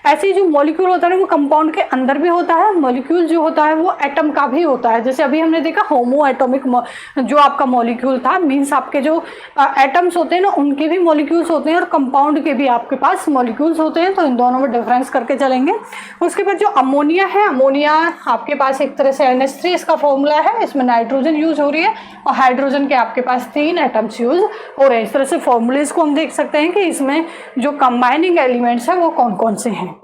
ऐसे ही जो मॉलिक्यूल होता है ना वो कंपाउंड के अंदर भी होता है। मॉलिक्यूल जो होता है वो एटम का भी होता है, जैसे अभी हमने देखा होमो एटॉमिक जो आपका मॉलिक्यूल था, मीन्स आपके जो एटम्स होते हैं ना उनके भी मॉलिक्यूल्स होते हैं और कंपाउंड के भी आपके पास मॉलिक्यूल्स होते हैं, तो इन दोनों में डिफरेंस करके चलेंगे। उसके बाद जो अमोनिया है, अमोनिया आपके पास एक तरह से NH3 इसका फॉर्मूला है, इसमें नाइट्रोजन यूज हो रही है और हाइड्रोजन के आपके पास 3 एटम्स यूज हो रहे हैं। इस तरह से फॉर्मूलेज को हम देख सकते हैं कि इसमें जो कंबाइनिंग एलिमेंट्स हैं वो कौन कौन से हैं।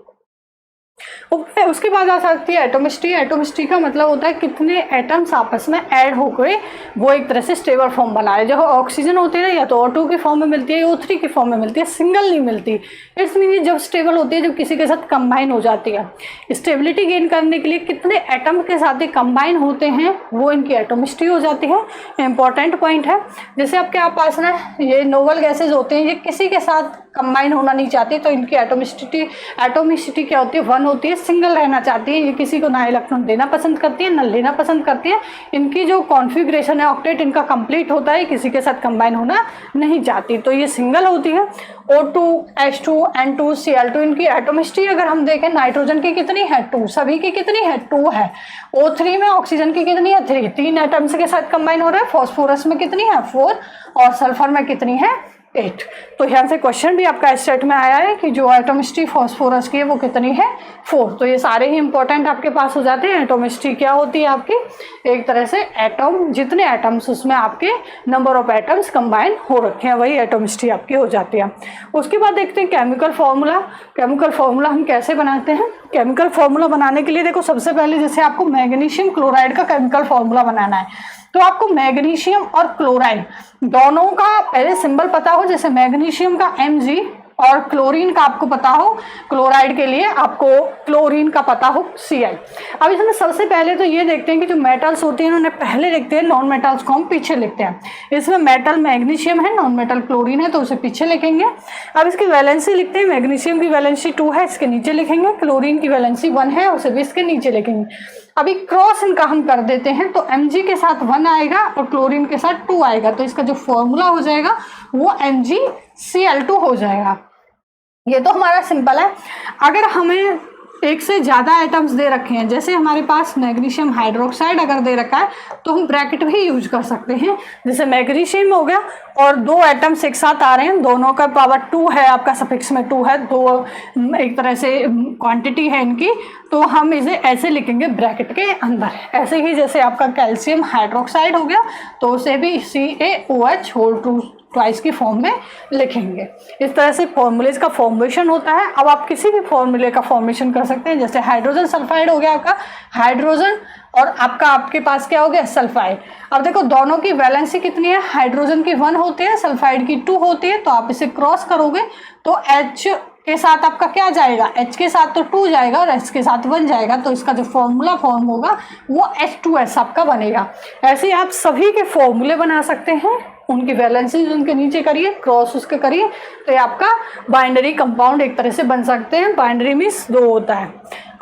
उसके बाद आ सकती है एटोमिस्ट्री। एटोमिस्ट्री का मतलब होता है कितने एटम्स आपस में ऐड होकर वो एक तरह से स्टेबल फॉर्म बना रहे हैं। जो ऑक्सीजन होती है ना, या तो O2 की फॉर्म में मिलती है या O3 की फॉर्म में मिलती है, सिंगल नहीं मिलती। इट्स मीन जब स्टेबल होती है, जब किसी के साथ कंबाइन हो जाती है। स्टेबिलिटी गेन करने के लिए कितने एटम के साथ ही कंबाइन होते हैं वो इनकी एटोमिस्ट्री हो जाती है। इंपॉर्टेंट पॉइंट है। जैसे आपके पास ना ये नोबल गैसेज होते हैं, ये किसी के साथ कंबाइन होना नहीं चाहती, तो इनकी एटोमिसिटी क्या होती है, 1 होती है, सिंगल रहना चाहती है। ये किसी को ना इलेक्ट्रॉन देना पसंद करती है ना लेना पसंद करती है। इनकी जो कॉन्फ़िगरेशन है ऑक्टेट इनका कंप्लीट होता है, किसी के साथ कंबाइन होना नहीं चाहती, तो ये सिंगल होती है। O2, H2, N2, Cl2 इनकी एटोमिस्ट्री अगर हम देखें, नाइट्रोजन की कितनी है 2, सभी की कितनी है 2 है। O3 में ऑक्सीजन की कितनी है 3, 3 एटम्स के साथ कंबाइन हो रहा है। फॉस्फोरस में कितनी है 4 और सल्फर में कितनी है 8। तो यहाँ से क्वेश्चन भी आपका स्टेट में आया है कि जो एटोमिस्ट्री फॉस्फोरस की है वो कितनी है 4। तो ये सारे ही इंपॉर्टेंट आपके पास हो जाते हैं। एटोमिस्ट्री क्या होती है आपकी, एक तरह से एटम, जितने एटम्स उसमें आपके नंबर ऑफ एटम्स कंबाइन हो रखे हैं वही एटोमिस्ट्री आपकी हो जाती है। उसके बाद देखते हैं केमिकल फार्मूला। केमिकल फार्मूला हम कैसे बनाते हैं। केमिकल फार्मूला बनाने के लिए देखो सबसे पहले जैसे आपको मैग्नीशियम क्लोराइड का केमिकल फार्मूला बनाना है, तो आपको मैग्नीशियम और क्लोराइड दोनों का पहले सिंबल पता हो। जैसे मैग्नीशियम का Mg और क्लोरीन का आपको पता हो, क्लोराइड के लिए आपको क्लोरीन का पता हो Ci। अब इसमें सबसे पहले तो ये देखते हैं कि जो मेटल्स होते हैं उन्हें पहले लिखते हैं, नॉन मेटल्स को हम पीछे लिखते हैं। इसमें मेटल मैग्नीशियम है, नॉन मेटल क्लोरीन है, तो उसे पीछे लिखेंगे। अब इसकी वैलेंसी लिखते हैं, मैग्नीशियम की वैलेंसी 2 है, इसके नीचे लिखेंगे। क्लोरीन की वैलेंसी 1 है, उसे भी इसके नीचे लिखेंगे। अभी क्रॉस इनका हम कर देते हैं, तो Mg के साथ 1 आएगा और क्लोरीन के साथ 2 आएगा, तो इसका जो फॉर्मूला हो जाएगा वो MgCl2 हो जाएगा। ये तो हमारा सिंपल है। अगर हमें एक से ज़्यादा आइटम्स दे रखे हैं, जैसे हमारे पास मैग्नीशियम हाइड्रोक्साइड अगर दे रखा है तो हम ब्रैकेट भी यूज कर सकते हैं। जैसे मैग्नीशियम हो गया और 2 एटम्स एक साथ आ रहे हैं, दोनों का पावर 2 है, आपका सफिक्स में 2 है, 2 एक तरह से क्वांटिटी है इनकी, तो हम इसे ऐसे लिखेंगे ब्रैकेट के अंदर। ऐसे ही जैसे आपका कैल्शियम हाइड्रोक्साइड हो गया तो उसे भी CaOH होल 2 ट्वाइस की फॉर्म में लिखेंगे। इस तरह से फॉर्मूलेज का फॉर्मेशन होता है। अब आप किसी भी फॉर्मूले का फॉर्मेशन कर सकते हैं, जैसे हाइड्रोजन सल्फाइड हो गया आपका, हाइड्रोजन और आपके पास क्या हो गया सल्फाइड। अब देखो दोनों की वैलेंसी कितनी है, हाइड्रोजन की 1 होती है, सल्फाइड की 2 होती है, तो आप इसे क्रॉस करोगे तो H के साथ आपका क्या जाएगा, H के साथ तो 2 जाएगा और H के साथ 1 जाएगा, तो इसका जो फॉर्मूला फॉर्म होगा वो H2S आपका बनेगा। ऐसे आप सभी के फॉर्मूले बना सकते हैं, उनकी वैलेंसी उनके नीचे करिए, क्रॉस उसके करिए, तो ये आपका बाइंडरी कंपाउंड एक तरह से बन सकते हैं। बाइंडरी मीन्स 2 होता है।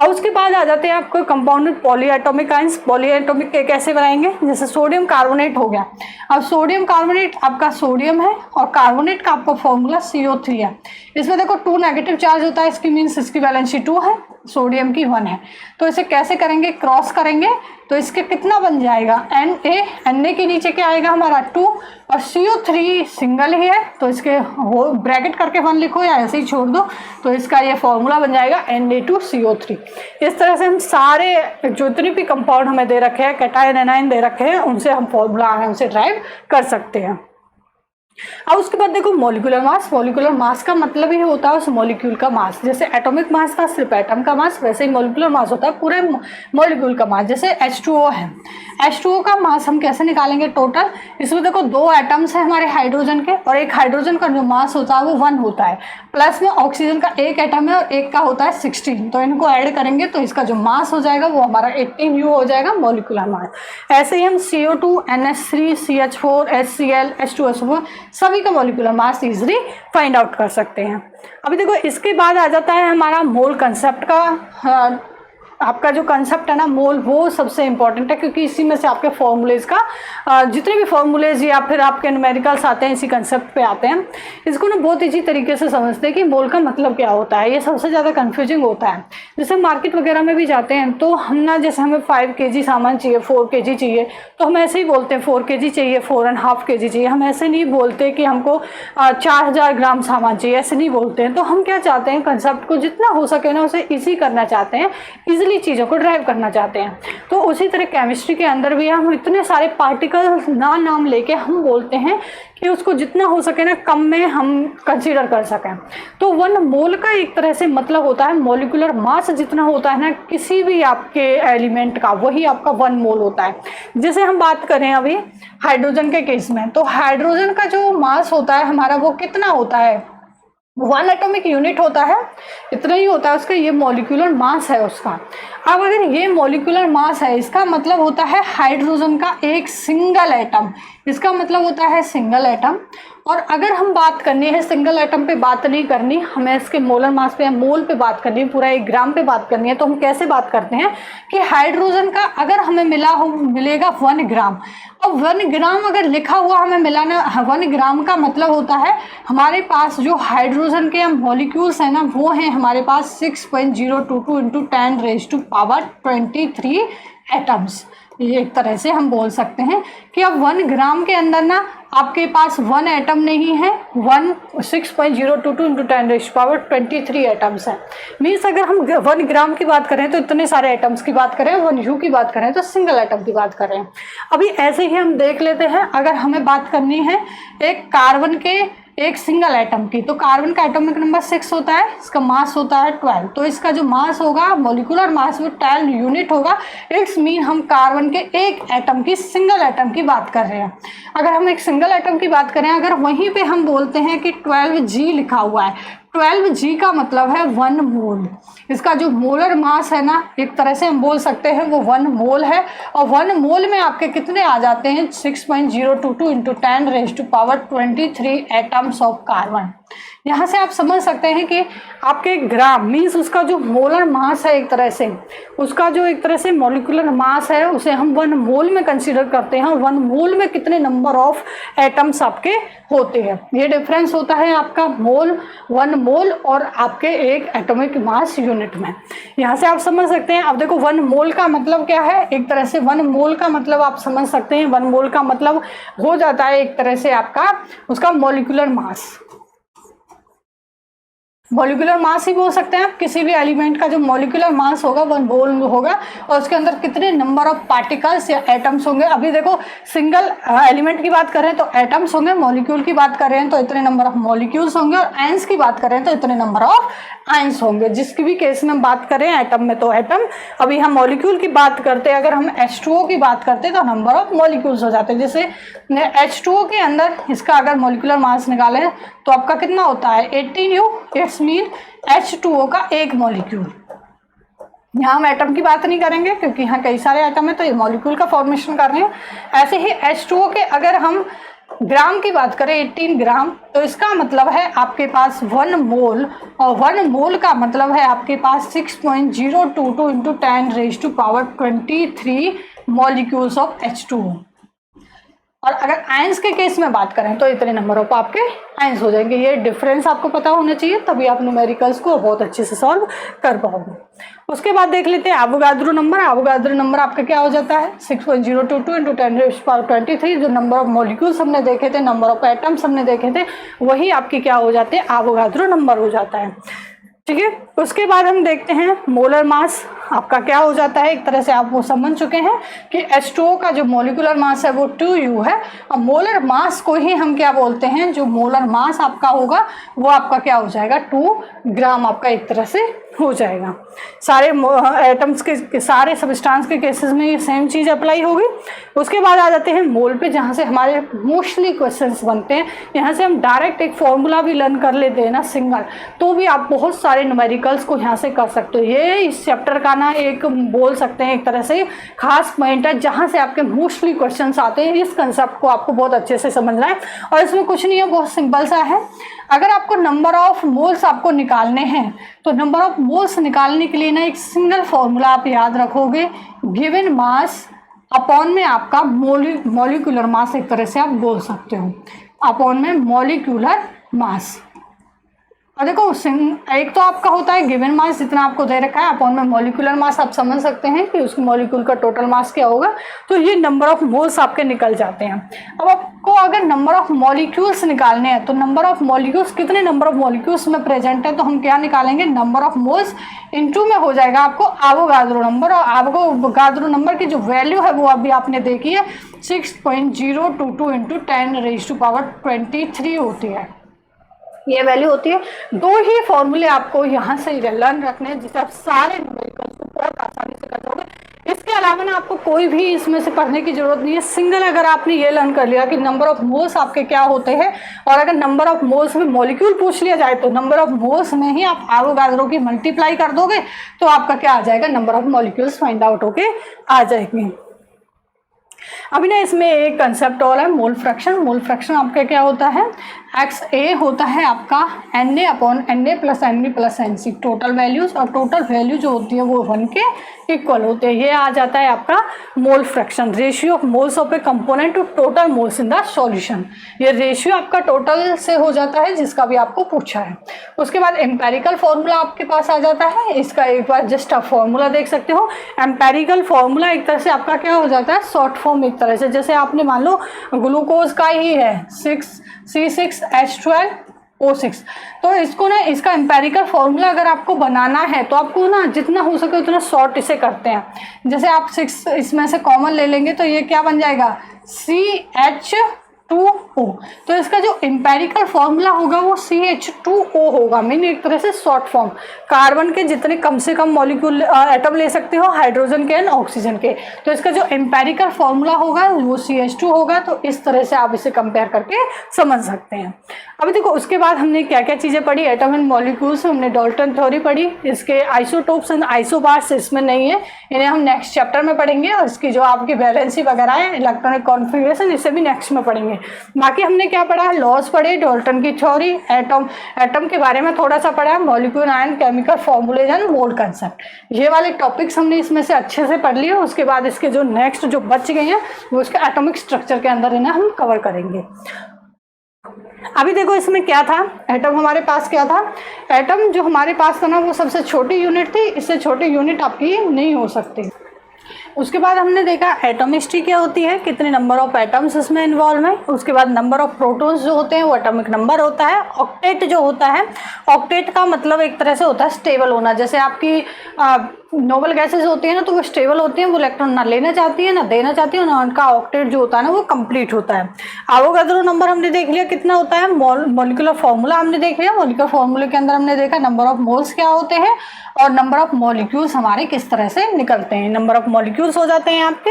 और उसके बाद आ जाते हैं आपको कंपाउंड पॉलीएटॉमिक आयंस। पॉलीएटॉमिक के कैसे बनाएंगे, जैसे सोडियम कार्बोनेट हो गया। अब सोडियम कार्बोनेट आपका सोडियम है और कार्बोनेट का आपका फॉर्मूला CO3 है। इसमें देखो 2 नेगेटिव चार्ज होता है, इसकी मीन्स इसकी वैलेंसी 2 है, सोडियम की 1 है, तो इसे कैसे करेंगे, क्रॉस करेंगे, तो इसके कितना बन जाएगा Na के नीचे क्या आएगा हमारा 2 और CO3 सिंगल ही है, तो इसके ब्रैकेट करके 1 लिखो या ऐसे ही छोड़ दो, तो इसका ये फॉर्मूला बन जाएगा Na2CO3। इस तरह से हम सारे जितने भी कंपाउंड हमें दे रखे हैं, कैटायन एनायन दे रखे हैं, उनसे हम फॉर्मूला है उनसे ड्राइव कर सकते हैं। अब उसके बाद देखो मॉलिक्यूलर मास। मॉलिक्यूलर मास का मतलब ही होता है उस मॉलिक्यूल का मास। जैसे एटॉमिक मास था सिर्फ एटम का मास, वैसे ही मॉलिक्यूलर मास होता है पूरे मॉलिक्यूल का मास। जैसे H2O है, H2O का मास हम कैसे निकालेंगे टोटल। इसमें देखो दो एटम्स है हमारे हाइड्रोजन के, और एक हाइड्रोजन का जो मास होता है वो 1 होता है, प्लस में ऑक्सीजन का एक एटम है और एक का होता है 16। तो इनको ऐड करेंगे तो इसका जो मास हो जाएगा वो हमारा 18U हो जाएगा मॉलिक्यूलर मास। ऐसे ही हम CO2, NH3, CH4, HCl, H2SO4 सभी का molecular mass easily find out कर सकते हैं। अभी देखो इसके बाद आ जाता है हमारा मोल कंसेप्ट का। आपका जो कंसेप्ट है ना मोल, वो सबसे इंपॉर्टेंट है, क्योंकि इसी में से आपके फॉर्मूलेज का जितने भी फॉर्मूलेज या फिर आपके न्यूमेरिकल्स आते हैं इसी कंसेप्ट पे आते हैं। इसको ना बहुत इजी तरीके से समझते हैं कि मोल का मतलब क्या होता है। ये सबसे ज़्यादा कन्फ्यूजिंग होता है। जैसे मार्केट वगैरह में भी जाते हैं तो हम ना, जैसे हमें 5 kg सामान चाहिए, 4 kg चाहिए, तो हम ऐसे ही बोलते हैं 4 kg चाहिए, 4.5 kg चाहिए। हम ऐसे नहीं बोलते कि हमको 4000 ग्राम सामान चाहिए, ऐसे नहीं बोलते हैं। तो हम क्या चाहते हैं, कंसेप्ट को जितना हो सके ना उसे ईजी करना चाहते हैं, ईजिली चीज़ों को ड्राइव करना चाहते हैं। तो उसी तरह केमिस्ट्री के अंदर भी हम इतने सारे पार्टिकल नाम लेके हम बोलते हैं कि उसको जितना हो सके ना कम में हम कंसीडर कर सकें। तो 1 मोल का एक तरह से मतलब होता है मॉलिक्यूलर मास जितना होता है ना किसी भी आपके एलिमेंट का, वही आपका 1 मोल होता है। जैसे हम बात करें अभी हाइड्रोजन के केस में, तो हाइड्रोजन का जो मास होता है हमारा वो कितना होता है, 1 एटॉमिक यूनिट होता है, इतना ही होता है उसका, ये मॉलिक्यूलर मास है उसका। अब अगर ये मॉलिक्यूलर मास है, इसका मतलब होता है हाइड्रोजन का एक सिंगल एटम, इसका मतलब होता है सिंगल एटम। और अगर हम बात करनी है, सिंगल एटम पे बात नहीं करनी, हमें इसके मोलर मास पे या मोल पे बात करनी है, पूरा 1 ग्राम पे बात करनी है, तो हम कैसे बात करते हैं कि हाइड्रोजन का अगर हमें मिलेगा 1 ग्राम। अब 1 ग्राम अगर लिखा हुआ हमें मिलाना, 1 ग्राम का मतलब होता है हमारे पास जो हाइड्रोजन के मॉलिक्यूल्स हैं ना वो हैं हमारे पास 6.022 × 10⁻23 एटम्स। ये एक तरह से हम बोल सकते हैं कि अब 1 ग्राम के अंदर ना आपके पास 1 एटम नहीं है, 6.022 × 10⁻23 एटम्स है। मीन्स अगर हम 1 ग्राम की बात करें तो इतने सारे एटम्स की बात करें, 1U की बात करें तो सिंगल एटम की बात करें। अभी ऐसे ही हम देख लेते हैं, अगर हमें बात करनी है एक कार्बन के एक सिंगल एटम की, तो कार्बन का एटॉमिक नंबर 6 होता है, इसका मास होता है 12। तो इसका जो मास होगा मॉलिक्यूलर मास वो 12 यूनिट होगा। इट्स मीन हम कार्बन के एक एटम की, सिंगल एटम की बात कर रहे हैं। अगर हम एक सिंगल एटम की बात करें, अगर वहीं पे हम बोलते हैं कि 12G लिखा हुआ है, 12G का मतलब है 1 मोल। इसका जो मोलर मास है ना एक तरह से हम बोल सकते हैं वो 1 मोल है। और 1 मोल में आपके कितने आ जाते हैं, 6.022 × 10⁻23 एटम्स ऑफ कार्बन। यहाँ से आप समझ सकते हैं कि आपके ग्राम मीन्स उसका जो मोलर मास है, एक तरह से उसका जो एक तरह से मॉलिक्यूलर मास है उसे हम 1 मोल में कंसीडर करते हैं। 1 मोल में कितने नंबर ऑफ एटम्स आपके होते हैं, ये डिफरेंस होता है आपका मोल, 1 मोल और आपके एक एटॉमिक मास यूनिट में। यहाँ से आप समझ सकते हैं। अब देखो 1 मोल का मतलब क्या है, एक तरह से 1 मोल का मतलब आप समझ सकते हैं, 1 मोल का मतलब हो जाता है एक तरह से आपका उसका मॉलिक्यूलर मास। मॉलिक्यूलर मास ही बोल सकते हैं आप, किसी भी एलिमेंट का जो मॉलिक्यूलर मास होगा 1 मोल होगा और उसके अंदर कितने नंबर ऑफ पार्टिकल्स या एटम्स होंगे। अभी देखो सिंगल एलिमेंट की बात करें तो एटम्स होंगे, मॉलिक्यूल की बात कर रहे हैं तो इतने नंबर ऑफ मॉलिक्यूल्स होंगे, और आयंस की बात करें तो इतने नंबर ऑफ आयंस होंगे। जिसकी भी केस में हम बात करें एटम में तो एटम, अभी हम मॉलिक्यूल की बात करते हैं, अगर हम H2O की बात करते हैं तो नंबर ऑफ मॉलिक्यूल्स हो जाते हैं। जैसे H2O के अंदर इसका अगर मॉलिक्यूलर मास निकालें तो आपका कितना होता है 18U। इट्स मीन H2O का एक मॉलिक्यूल। यहाँ हम एटम की बात नहीं करेंगे क्योंकि यहाँ कई सारे एटम है तो ये मॉलिक्यूल का फॉर्मेशन कर रहे हैं। ऐसे ही H2O के अगर हम ग्राम की बात करें 18 ग्राम, तो इसका मतलब है आपके पास 1 मोल, और 1 मोल का मतलब है आपके पास 6.022 × 10⁻23 मॉलिक्यूल्स ऑफ H2O। और अगर आयंस के केस में बात करें तो इतने नंबर ऑफ आपके आयंस हो जाएंगे। ये डिफरेंस आपको पता होना चाहिए, तभी आप न्यूमेरिकल्स को बहुत अच्छे से सॉल्व कर पाओगे। उसके बाद देख लेते हैं एवोगाड्रो नंबर। एवोगाड्रो नंबर आपका क्या हो जाता है 6.022 × 10⁻23। जो नंबर ऑफ मॉलिक्यूल्स हमने देखे थे, नंबर ऑफ एटम्स हमने देखे थे, वही आपके क्या हो जाते हैं एवोगाड्रो नंबर हो जाता है। ठीक है। उसके बाद हम देखते हैं मोलर मास। आपका क्या हो जाता है, एक तरह से आप वो समझ चुके हैं कि H2O का जो मॉलिक्यूलर मास है वो 2U है। और मोलर मास को ही हम क्या बोलते हैं, जो मोलर मास आपका होगा वो आपका क्या हो जाएगा 2 ग्राम आपका एक तरह से हो जाएगा। सारे एटम्स के सारे सब्सटेंस के केसेस में ये सेम चीज़ अप्लाई होगी। उसके बाद आ जाते हैं मोल पे, जहाँ से हमारे मोस्टली क्वेश्चंस बनते हैं। यहाँ से हम डायरेक्ट एक फॉर्मूला भी लर्न कर लेते हैं ना सिंगल, तो भी आप बहुत सारे न्यूमेरिकल्स को यहाँ से कर सकते हो। ये इस चैप्टर का ना एक बोल सकते हैं एक तरह से खास पॉइंट है, जहाँ से आपके मोस्टली क्वेश्चंस आते हैं। इस कंसेप्ट को आपको बहुत अच्छे से समझना है और इसमें कुछ नहीं है, बहुत सिंपल सा है। अगर आपको नंबर ऑफ मोल्स आपको निकालने हैं तो नंबर ऑफ मोल्स निकालने के लिए ना एक सिंगल फॉर्मूला आप याद रखोगे, गिवन मास अपॉन में आपका मॉलिक्यूलर मास, एक तरह से आप बोल सकते हो अपॉन में मॉलिक्यूलर मास। और देखो एक तो आपका होता है गिवन मास जितना आपको दे रखा है, अपॉन में मॉलिक्यूलर मास आप समझ सकते हैं कि उसकी मॉलिक्यूल का टोटल मास क्या होगा। तो ये नंबर ऑफ मोल्स आपके निकल जाते हैं। अब आपको अगर नंबर ऑफ मॉलिक्यूल्स निकालने हैं तो नंबर ऑफ मॉलिक्यूल्स, कितने नंबर ऑफ मॉलिक्यूल्स में प्रेजेंट है, तो हम क्या निकालेंगे, नंबर ऑफ मोल्स इनटू में हो जाएगा आपको एवोगाड्रो नंबर। और एवोगाड्रो नंबर की जो वैल्यू है वो अभी आपने देखी है 6.022 इंटू 10⁻23 होती है, ये वैल्यू होती है। दो ही फॉर्मूले आपको यहाँ से लर्न रखने हैं जिससे आप सारे न्यूमेरिकल्स को बहुत आसानी से कर दोगे। इसके अलावा ना आपको कोई भी इसमें से पढ़ने की जरूरत नहीं है। सिंगल अगर आपने ये लर्न कर लिया कि नंबर ऑफ मोल्स आपके क्या होते हैं, और अगर नंबर ऑफ मोल्स में मॉलिक्यूल पूछ लिया जाए तो नंबर ऑफ मोल्स में ही आप एवोगाड्रो की मल्टीप्लाई कर दोगे तो आपका क्या आ जाएगा, number of molecules find out होके आ जाएंगे। अभी ना इसमें एक कंसेप्ट और है मोल फ्रैक्शन। मोल फ्रैक्शन आपका क्या होता है, XA होता है आपका Na upon Na plus Nb plus Nc total values, और टोटल वैल्यू जो होती है वो 1 के इक्वल होते हैं। ये आ जाता है आपका mole fraction, ratio of moles of a component to total moles in the solution. ये रेशियो आपका टोटल से हो जाता है जिसका भी आपको पूछा है। उसके बाद एम्पेरिकल फॉर्मूला आपके पास आ जाता है। इसका एक बार जस्ट आप फॉर्मूला देख सकते हो। एम्पेरिकल फॉर्मूला एक तरह से आपका क्या हो जाता है, शॉर्ट फॉर्म एक तरह से, जैसे आपने मान लो ग्लूकोज का ही है 6C6H12O6, तो इसको ना इसका एम्पेरिकल फॉर्मूला अगर आपको बनाना है तो आपको ना जितना हो सके उतना शॉर्ट इसे करते हैं। जैसे आप 6 इसमें से कॉमन ले लेंगे तो ये क्या बन जाएगा CH2O, तो इसका जो एम्पेरिकल फॉर्मूला होगा वो CH2O होगा। मीन एक तरह से शॉर्ट फॉर्म, कार्बन के जितने कम से कम मॉलिक्यूल एटम ले सकते हो, हाइड्रोजन के एंड ऑक्सीजन के, तो इसका जो एम्पेरिकल फॉर्मूला होगा वो CH2 होगा। तो इस तरह से आप इसे कंपेयर करके समझ सकते हैं। अभी देखो उसके बाद हमने क्या क्या चीज़ें पढ़ी, एटम एंड मॉलिक्यूल्स, हमने डाल्टन थ्योरी पढ़ी। इसके आइसोटोप्स एंड आइसोबार्स इसमें नहीं है, इन्हें हम नेक्स्ट चैप्टर में पढ़ेंगे। और इसकी जो आपकी वैलेंसी वगैरह है, इलेक्ट्रॉनिक कॉन्फ़िगरेशन, इसे भी नेक्स्ट में पढ़ेंगे। बाकी हमने क्या पढ़ा, लॉज पढ़े, डाल्टन की थ्योरी, एटम के बारे में थोड़ा सा पढ़ा, molecule and chemical formulas and mole concept, ये वाले टॉपिक्स हमने इसमें से अच्छे से पढ़ लिए। उसके बाद इसके जो नेक्स्ट जो बच गए हैं वो उसके एटॉमिक स्ट्रक्चर के अंदर इन्हें हम कवर करेंगे। अभी देखो इसमें क्या था, एटम हमारे पास क्या था, एटम जो हमारे पास था ना वो सबसे छोटी यूनिट थी, इससे छोटी यूनिट आपकी नहीं हो सकती। उसके बाद हमने देखा एटॉमिस्ट्री क्या होती है, कितने नंबर ऑफ एटम्स इसमें इन्वॉल्व हैं। उसके बाद नंबर ऑफ प्रोटॉन्स जो होते हैं वो एटॉमिक नंबर होता है। ऑक्टेट जो होता है, ऑक्टेट का मतलब एक तरह से होता है स्टेबल होना। जैसे आपकी नोबल गैसेज होती है ना, तो वो स्टेबल होती हैं, वो इलेक्ट्रॉन ना लेना चाहती है ना देना चाहती है, ना उनका ऑक्टेट जो होता है ना वो कंप्लीट होता है। एवोगाड्रो नंबर हमने देख लिया कितना होता है, मॉलिक्यूलर फार्मूला हमने देख लिया, मॉलिक्यूलर फार्मूले के अंदर हमने देखा नंबर ऑफ मोल्स क्या होते हैं और नंबर ऑफ मॉलिक्यूल्स हमारे किस तरह से निकलते हैं, नंबर ऑफ मॉलिक्यूल्स हो जाते हैं आपके।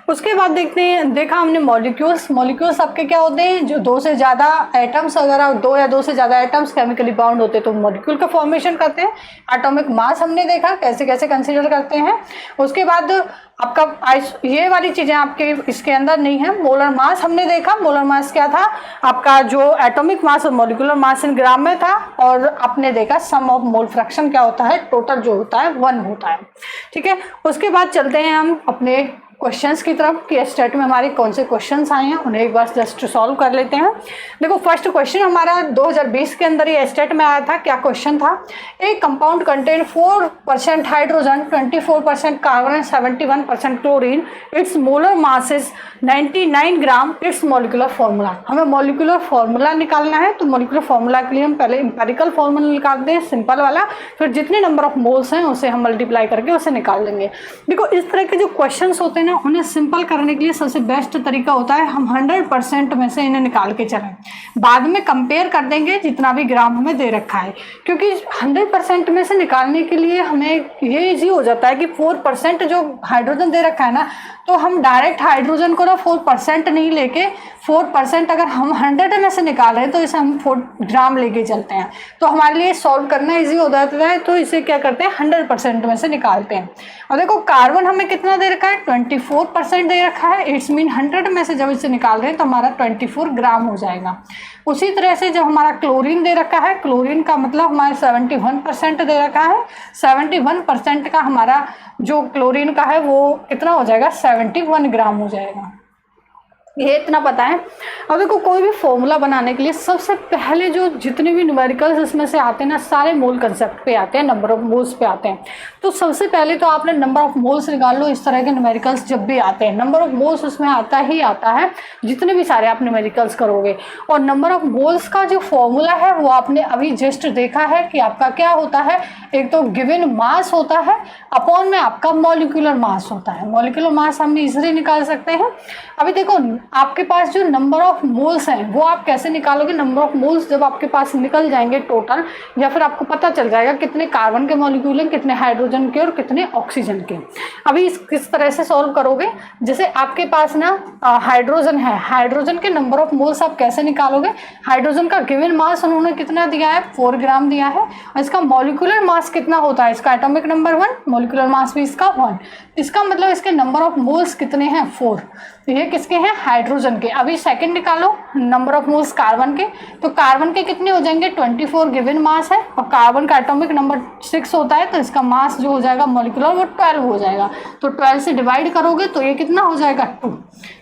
उसके बाद देखा हमने मॉलिक्यूल्स आपके क्या होते हैं, जो 2 से ज़्यादा एटम्स, अगर 2 या 2 से ज़्यादा एटम्स केमिकली बाउंड होते हैं तो मॉलिक्यूल का फॉर्मेशन करते हैं। एटॉमिक मास हमने देखा कैसे कैसे कंसीडर करते हैं। उसके बाद आपका ये वाली चीज़ें आपके इसके अंदर नहीं है। मोलर मास हमने देखा, मोलर मास क्या था आपका, जो एटॉमिक मास और मॉलिक्यूलर मास इन ग्राम में था। और आपने देखा सम ऑफ मोल फ्रैक्शन क्या होता है, टोटल जो होता है 1 होता है। ठीक है, उसके बाद चलते हैं हम अपने क्वेश्चंस की तरफ कि स्टेट में हमारे कौन से क्वेश्चंस आए हैं, उन्हें एक बार जस्ट सॉल्व कर लेते हैं। देखो फर्स्ट क्वेश्चन हमारा 2020 के अंदर ये स्टेट में आया था। क्या क्वेश्चन था? ए compound contain 4% hydrogen, 24% carbon and 71% chlorine, it's molar mass is 99 gram, it's molecular formula. हमें मॉलिक्यूलर फॉर्मूला निकालना है, तो मॉलिक्यूलर फॉर्मूला के लिए हम पहले इंपेरिकल फॉर्मूला निकालते हैं सिंपल वाला, फिर जितने नंबर ऑफ मोल्स हैं उसे हम मल्टीप्लाई करके उसे निकाल लेंगे। देखो इस तरह के जो क्वेश्चंस होते हैं ना, उन्हें सिंपल करने के लिए सबसे बेस्ट तरीका होता है हम 100% में से इन्हें निकाल के चलें, बाद में कंपेयर कर देंगे जितना भी ग्राम हमें दे रखा है, क्योंकि 100% में से निकालने के लिए हमें ये ईजी हो जाता है कि 4% जो हाइड्रोजन दे रखा है ना, तो हम डायरेक्ट हाइड्रोजन को ना 4% नहीं लेके 4% अगर हम 100 में से निकाल रहे हैं तो इसे हम 4 ग्राम लेके चलते हैं, तो हमारे लिए सॉल्व करना इजी हो जाता है। तो इसे क्या करते हैं 100% में से निकालते हैं। और देखो कार्बन हमें कितना दे रखा है 24% दे रखा है, इट्स मीन 100 में से जब इसे निकाल रहे हैं तो हमारा 24 ग्राम हो जाएगा। उसी तरह से जब हमारा क्लोरीन दे रखा है, क्लोरीन का मतलब हमारे 71% दे रखा है, 71% का हमारा जो क्लोरीन का है वो कितना हो जाएगा 71 ग्राम हो जाएगा। ये इतना पता है। अब देखो कोई भी फॉर्मूला बनाने के लिए सबसे पहले जो जितने भी न्यूमेरिकल्स इसमें से आते हैं ना, सारे मोल कंसेप्ट पे आते हैं, नंबर ऑफ मोल्स पे आते हैं। तो सबसे पहले तो आपने नंबर ऑफ मोल्स निकाल लो। इस तरह के न्यूमेरिकल्स जब भी आते हैं नंबर ऑफ मोल्स उसमें आता ही आता है, जितने भी सारे आप न्यूमेरिकल्स करोगे। और नंबर ऑफ मोल्स का जो फॉर्मूला है वो आपने अभी जस्ट देखा है कि आपका क्या होता है, एक तो गिवन मास होता है अपॉन में आपका मॉलिक्यूलर मास होता है। मॉलिक्यूलर मास हम इजीली निकाल सकते हैं। अभी देखो आपके पास जो नंबर ऑफ मोल्स हैं वो आप कैसे निकालोगे? नंबर ऑफ मोल्स जब आपके पास निकल जाएंगे टोटल, या फिर आपको पता चल जाएगा कितने कार्बन के मॉलिक्यूल हैं, कितने हाइड्रोजन के और कितने ऑक्सीजन के। अभी किस तरह से सॉल्व करोगे? जैसे आपके पास ना हाइड्रोजन है, हाइड्रोजन के नंबर ऑफ मोल्स आप कैसे निकालोगे? हाइड्रोजन का गिवन मास उन्होंने कितना दिया है 4 ग्राम दिया है, और इसका मॉलिक्यूलर मास कितना होता है, इसका एटॉमिक नंबर 1, मॉलिक्यूलर मास भी इसका 1। इसका मतलब इसके नंबर ऑफ मोल्स कितने हैं 4। ये किसके हैं? हाइड्रोजन के। अभी सेकंड निकालो नंबर ऑफ मोल्स कार्बन के, तो कार्बन के कितने हो जाएंगे 24 गिवन मास है, और कार्बन का एटॉमिक नंबर 6 होता है, तो इसका मास जो हो जाएगा मॉलिक्यूलर वो 12 हो जाएगा। तो 12 से डिवाइड करोगे तो ये कितना हो जाएगा 2।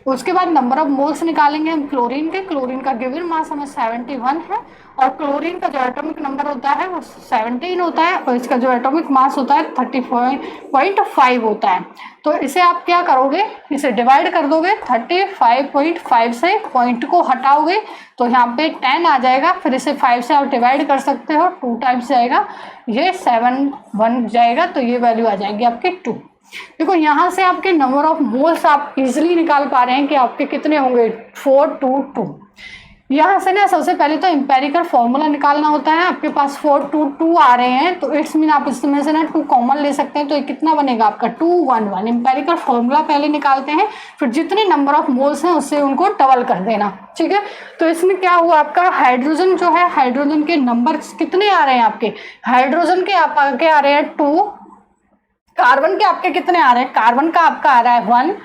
उसके बाद नंबर ऑफ मोल्स निकालेंगे हम क्लोरीन के। क्लोरीन का गिवन मास हमें 71 है, और क्लोरीन का जो एटॉमिक नंबर होता है वो 17 होता है, और इसका जो एटॉमिक मास होता है 35.5 होता है। तो इसे आप क्या करोगे, इसे डिवाइड कर दोगे 35.5 से पॉइंट को हटाओगे तो यहाँ पे 10 आ जाएगा, फिर इसे 5 से आप डिवाइड कर सकते हो, 2 टाइम्स जाएगा, ये 7 बन जाएगा, तो ये वैल्यू आ जाएगी आपके 2। देखो यहाँ से आपके नंबर ऑफ मोल्स आप इजीली निकाल पा रहे हैं कि आपके कितने होंगे 4 2 2। यहाँ से ना सबसे पहले तो इंपेरिकल फॉर्मूला निकालना होता है। आपके पास 4 2 2 आ रहे हैं, तो इट्स मीन आप इसमें से ना 2 कॉमन ले सकते हैं, तो ये कितना बनेगा आपका 2 1 1। इंपेरिकल फॉर्मूला पहले निकालते हैं, फिर जितने नंबर ऑफ मोल्स हैं उससे उनको डबल कर देना, ठीक है। तो इसमें क्या हुआ आपका हाइड्रोजन जो है, हाइड्रोजन के नंबर कितने आ रहे हैं आपके, हाइड्रोजन के आप आगे आ रहे हैं 2, कार्बन के आपके कितने आ रहे हैं, कार्बन का आपका आ रहा है 1,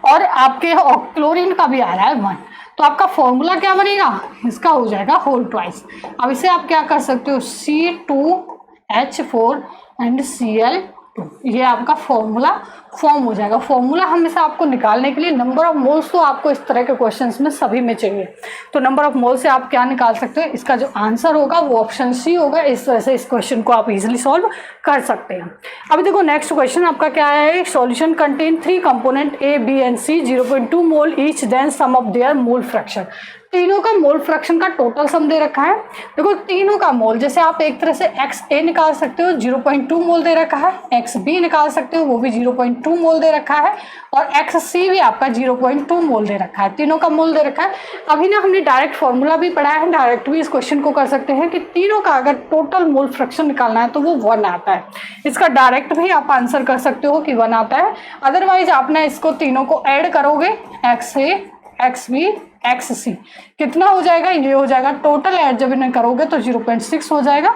और आपके क्लोरीन का भी आ रहा है 1। तो आपका फॉर्मूला क्या बनेगा, इसका हो जाएगा होल ट्वाइस। अब इसे आप क्या कर सकते हो C2H4 एंड Cl2, ये आपका फॉर्मूला फॉर्म हो जाएगा। फॉर्मूला हमेशा आपको निकालने के लिए नंबर ऑफ मोल्स तो आपको इस तरह के क्वेश्चंस में सभी में चाहिए, तो नंबर ऑफ मोल से आप क्या निकाल सकते हो, इसका जो आंसर होगा वो ऑप्शन सी होगा। इस तरह से इस क्वेश्चन को आप इजीली सॉल्व कर सकते हैं। अभी देखो नेक्स्ट क्वेश्चन आपका क्या है, solution contain 3 component A B and C 0.2 mole each, then sum of their mole fraction. तीनों का मोल फ्रैक्शन का टोटल सम दे रखा है। देखो तीनों का मोल, जैसे आप एक तरह से XA निकाल सकते हो 0.2 मोल दे रखा है, XB निकाल सकते हो वो भी 0.2 मोल दे रखा है, और XC भी आपका 0.2 मोल दे रखा है। तीनों का मोल दे रखा है। अभी ना हमने डायरेक्ट फॉर्मूला भी पढ़ा है, डायरेक्ट भी इस क्वेश्चन को कर सकते हैं कि तीनों का अगर टोटल मोल फ्रैक्शन निकालना है तो वो 1 आता है। इसका डायरेक्ट भी आप आंसर कर सकते हो कि 1 आता है। अदरवाइज आप ना इसको तीनों को ऐड करोगे, XA XB XC कितना हो जाएगा, ये हो जाएगा टोटल ऐड जब इन्हें करोगे तो 0.6 हो जाएगा।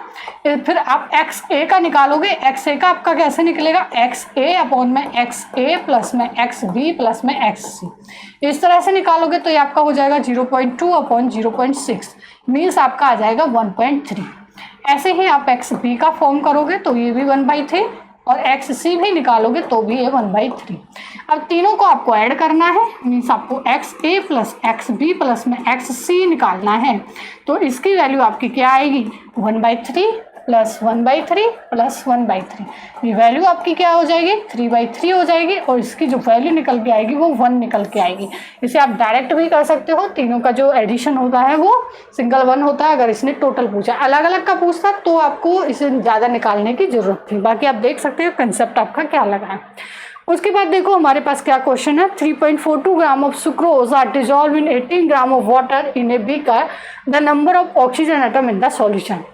फिर आप XA का निकालोगे, XA का आपका कैसे निकलेगा, XA अपॉन में XA प्लस में XB प्लस में XC, इस तरह से निकालोगे तो ये आपका हो जाएगा 0.2 अपॉन 0.6, मीन्स आपका आ जाएगा 1.3। ऐसे ही आप XB का फॉर्म करोगे तो ये भी 1/3, और एक्स सी भी निकालोगे तो भी ये 1/3। अब तीनों को आपको ऐड करना है, मीन्स आपको एक्स ए प्लस एक्स बी प्लस में एक्स सी निकालना है। तो इसकी वैल्यू आपकी क्या आएगी, 1/3 प्लस 1/3 प्लस 1/3। ये वैल्यू आपकी क्या हो जाएगी, 3/3 हो जाएगी, और इसकी जो वैल्यू निकल के आएगी वो 1 निकल के आएगी। इसे आप डायरेक्ट भी कर सकते हो, तीनों का जो एडिशन होता है वो सिंगल 1 होता है। अगर इसने टोटल पूछा, अलग अलग का पूछता तो आपको इसे ज़्यादा निकालने की जरूरत थी। बाकी आप देख सकते हो कंसेप्ट आपका क्या लगा है। उसके बाद देखो हमारे पास क्या क्वेश्चन है, 3.42 gram of sucrose are dissolve in 18 gram of water in a beaker, the number of oxygen atom in the solution.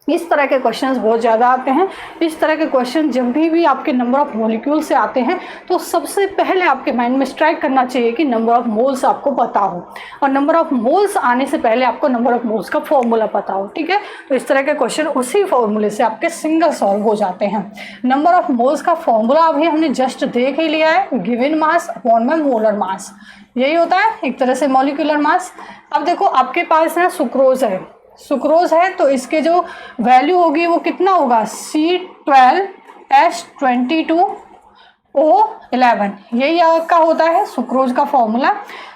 इस तरह के क्वेश्चंस बहुत ज़्यादा आते हैं। इस तरह के क्वेश्चन जब भी आपके नंबर ऑफ मॉलिक्यूल से आते हैं तो सबसे पहले आपके माइंड में स्ट्राइक करना चाहिए कि नंबर ऑफ मोल्स आपको पता हो, और नंबर ऑफ मोल्स आने से पहले आपको नंबर ऑफ मोल्स का फॉर्मूला पता हो। ठीक है, तो इस तरह के क्वेश्चन उसी फॉर्मूले से आपके सिंगल सॉल्व हो जाते हैं। नंबर ऑफ मोल्स का फॉर्मूला अभी हमने जस्ट देख ही लिया है, गिवन मास अपॉन में मोलर मास, यही होता है एक तरह से मॉलिक्यूलर मास। अब देखो आपके पास ना सुक्रोज है, सुक्रोज है तो इसके जो वैल्यू होगी वो कितना होगा, C12H22O11, यही आपका होता है सुक्रोज का फॉर्मूला।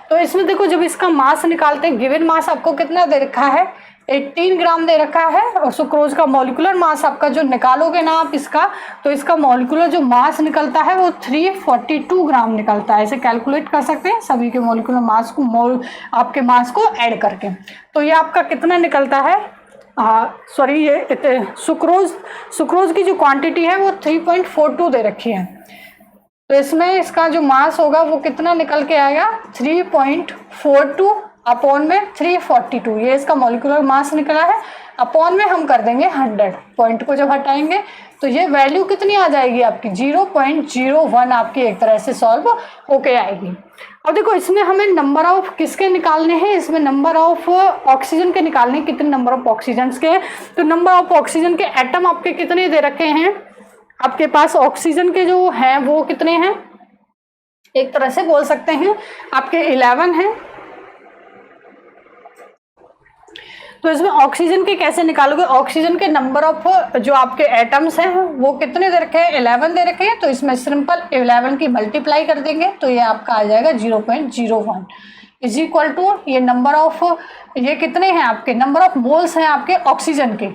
तो इसमें देखो जब इसका मास निकालते हैं, गिवन मास आपको कितना दे रखा है, 18 ग्राम दे रखा है, और सुक्रोज का मॉलिक्यूलर मास आपका जो निकालोगे ना आप इसका, तो इसका मॉलिक्यूलर जो मास निकलता है वो 342 ग्राम निकलता है। इसे कैलकुलेट कर सकते हैं सभी के मॉलिक्यूलर मास को, आपके मास को ऐड करके। तो ये आपका कितना निकलता है, सॉरी ये सुक्रोज की जो क्वांटिटी है वो 3.42 दे रखी है। तो इसमें इसका जो मास होगा वो कितना निकल के आएगा, 3.42 अपॉन में 342, ये इसका मॉलिक्यूलर मास निकला है। अपॉन में हम कर देंगे 100, पॉइंट को जब हटाएंगे तो ये वैल्यू कितनी आ जाएगी आपकी, 0.01 आपकी एक तरह से सॉल्व होके आएगी। अब देखो इसमें हमें नंबर ऑफ किसके निकालने हैं, इसमें नंबर ऑफ ऑक्सीजन के निकालने, कितने नंबर ऑफ ऑक्सीजन के। तो नंबर ऑफ ऑक्सीजन के एटम आपके कितने दे रखे हैं, आपके पास ऑक्सीजन के जो हैं वो कितने हैं, एक तरह से बोल सकते हैं आपके 11 हैं। तो इसमें ऑक्सीजन के कैसे निकालोगे, ऑक्सीजन के नंबर ऑफ जो आपके एटम्स हैं वो कितने दे रखे हैं, 11 दे रखे हैं। तो इसमें सिंपल 11 की मल्टीप्लाई कर देंगे तो ये आपका आ जाएगा 0.01 इज इक्वल टू ये नंबर ऑफ, ये कितने हैं आपके नंबर ऑफ मोल्स हैं आपके ऑक्सीजन के।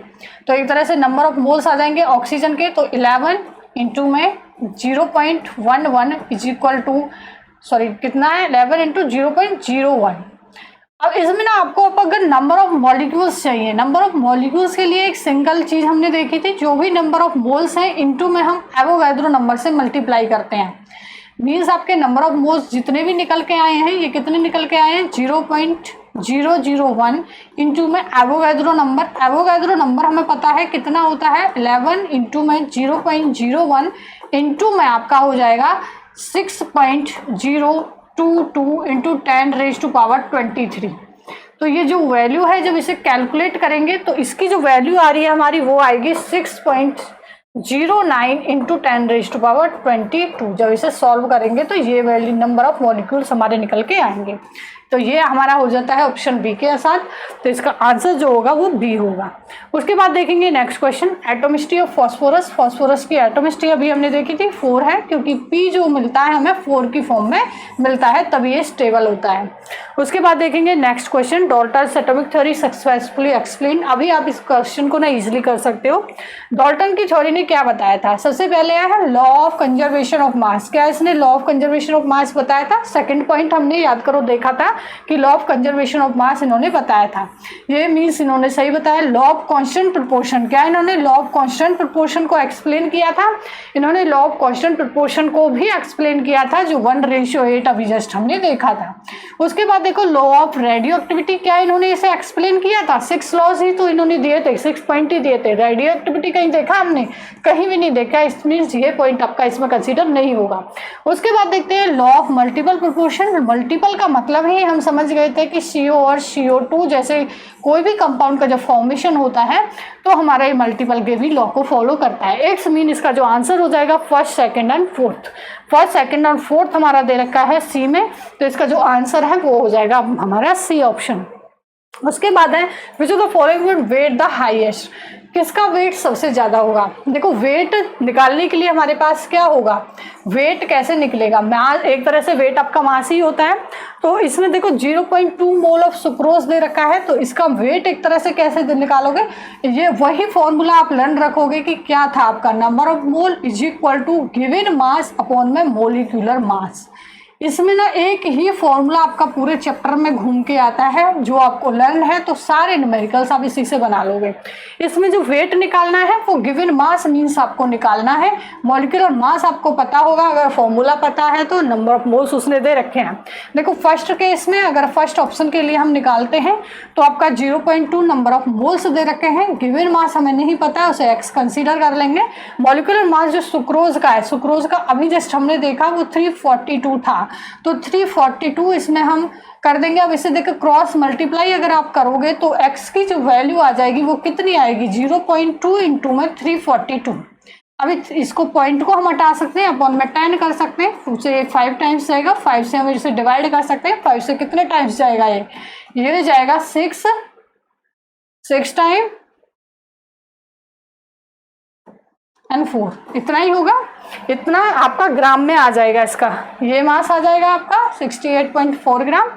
तो एक तरह से नंबर ऑफ मोल्स आ जाएंगे ऑक्सीजन के, तो 11 इंटू में 0.11 इज इक्वल टू, सॉरी कितना है, 11 इंटू 0.01। अब इसमें ना आपको अगर नंबर ऑफ मॉलिक्यूल्स चाहिए, नंबर ऑफ मॉलिक्यूल्स के लिए एक सिंगल चीज हमने देखी थी, जो भी नंबर ऑफ मोल्स हैं इनटू में हम एवोगैड्रो नंबर से मल्टीप्लाई करते हैं। मीन्स आपके नंबर ऑफ मोल्स जितने भी निकल के आए हैं, ये कितने निकल के आए हैं, 0.001 इंटू में एवोगैड्रो नंबर। एवोगैड्रो नंबर हमें पता है कितना होता है, 11 इंटू में 0.01 इंटू में आपका हो जाएगा 6.022 इंटू 10⁻23। तो ये जो वैल्यू है जब इसे कैलकुलेट करेंगे तो इसकी जो वैल्यू आ रही है हमारी वो आएगी 6.09 इंटू 10⁻22। जब इसे सॉल्व करेंगे तो ये वैल्यू नंबर ऑफ मॉलिक्यूल्स हमारे निकल के आएंगे। तो ये हमारा हो जाता है ऑप्शन बी के साथ। तो इसका आंसर जो होगा वो बी होगा। उसके बाद देखेंगे next question, atomicity of phosphorus. Phosphorus की एटोमिसिटी अभी हमने देखी थी 4 है, क्योंकि पी जो मिलता है हमें 4 की फॉर्म में मिलता है, तभी ये स्टेबल होता है। उसके बाद देखेंगे next question, Dalton's atomic theory successfully explain. अभी आप इस क्वेश्चन को ना इजिली कर सकते हो। डाल्टन की थ्योरी ने क्या बताया था, सबसे पहले आया है law of conservation of mass. क्या इसने law of conservation of mass बताया था। सेकंड पॉइंट हमने याद करो देखा था कि law of conservation of mass इन्होंने बताया था। ये मीन्स इन्होंने सही बताया। लॉ ऑफ कांस्टेंट प्रोपोर्शन, क्या इन्होंने लॉ ऑफ कांस्टेंट प्रोपोर्शन को एक्सप्लेन किया था। इन्होंने लॉ ऑफ कांस्टेंट प्रोपोर्शन को भी एक्सप्लेन किया था, जो 1:8 अभी जस्ट हमने देखा था। उसके बाद देखो लॉ ऑफ रेडियो एक्टिविटी, क्या इन्होंने इसे एक्सप्लेन किया था। 6 लॉज ही तो इन्होंने दिए थे, 6 पॉइंट ही दिए थे। रेडियो एक्टिविटी कहीं देखा हमने, कहीं भी नहीं देखा। इस मीन्स ये पॉइंट आपका इसमें कंसीडर नहीं होगा। उसके बाद देखते हैं law of multiple proportion. Multiple का मतलब ही हम समझ गए थे कि CO और CO2 जैसे कोई भी कंपाउंड का जब फॉर्मेशन होता है तो हमारा ये मल्टीपल के भी लॉ को फॉलो करता है। एक्स मीन इसका जो आंसर हो जाएगा first, second and fourth. First, second और फोर्थ हमारा दे रखा है सी में, तो इसका जो आंसर है वो हो जाएगा हमारा सी ऑप्शन। उसके बाद है which of the following would weigh the highest. किसका वेट सबसे ज़्यादा होगा। देखो वेट निकालने के लिए हमारे पास क्या होगा, वेट कैसे निकलेगा, मास एक तरह से वेट आपका मास ही होता है। तो इसमें देखो 0.2 मोल ऑफ सुक्रोज दे रखा है, तो इसका वेट एक तरह से कैसे निकालोगे, ये वही फॉर्मूला आप लर्न रखोगे कि क्या था आपका, number of mole is equal to given mass upon में मोलिकुलर मास। इसमें ना एक ही फॉर्मूला आपका पूरे चैप्टर में घूम के आता है, जो आपको लर्न है तो सारे न्यूमेरिकल्स आप इसी से बना लोगे। इसमें जो वेट निकालना है वो गिवन मास मीन्स आपको निकालना है, मॉलिक्यूलर मास आपको पता होगा, अगर फॉर्मूला पता है तो नंबर ऑफ मोल्स उसने दे रखे हैं। देखो फर्स्ट केस में अगर फर्स्ट ऑप्शन के लिए हम निकालते हैं तो आपका 0.2 नंबर ऑफ मोल्स दे रखे हैं, गिवन मास हमें नहीं पता है, उसे एक्स कंसीडर कर लेंगे। मॉलिक्यूलर मास जो सुक्रोज का है, सुक्रोज का अभी जस्ट हमने देखा वो 342 था, तो 342 इसमें हम कर देंगे। अब इसे देखो क्रॉस मल्टीप्लाई अगर आप करोगे तो x की जो वैल्यू आ जाएगी वो कितनी आएगी, 0.2 इंटू में 342। अब इसको पॉइंट को हम हटा सकते हैं, अपॉन में 10 कर सकते हैं, 2 से 5 टाइम्स जाएगा, 5 से हम इसे डिवाइड कर सकते हैं, 5 से कितने टाइम्स जाएगा, ये जाएगा 6 टाइम एंड 4, इतना ही होगा, इतना आपका ग्राम में आ जाएगा, इसका ये मास आ जाएगा आपका 68.4 ग्राम।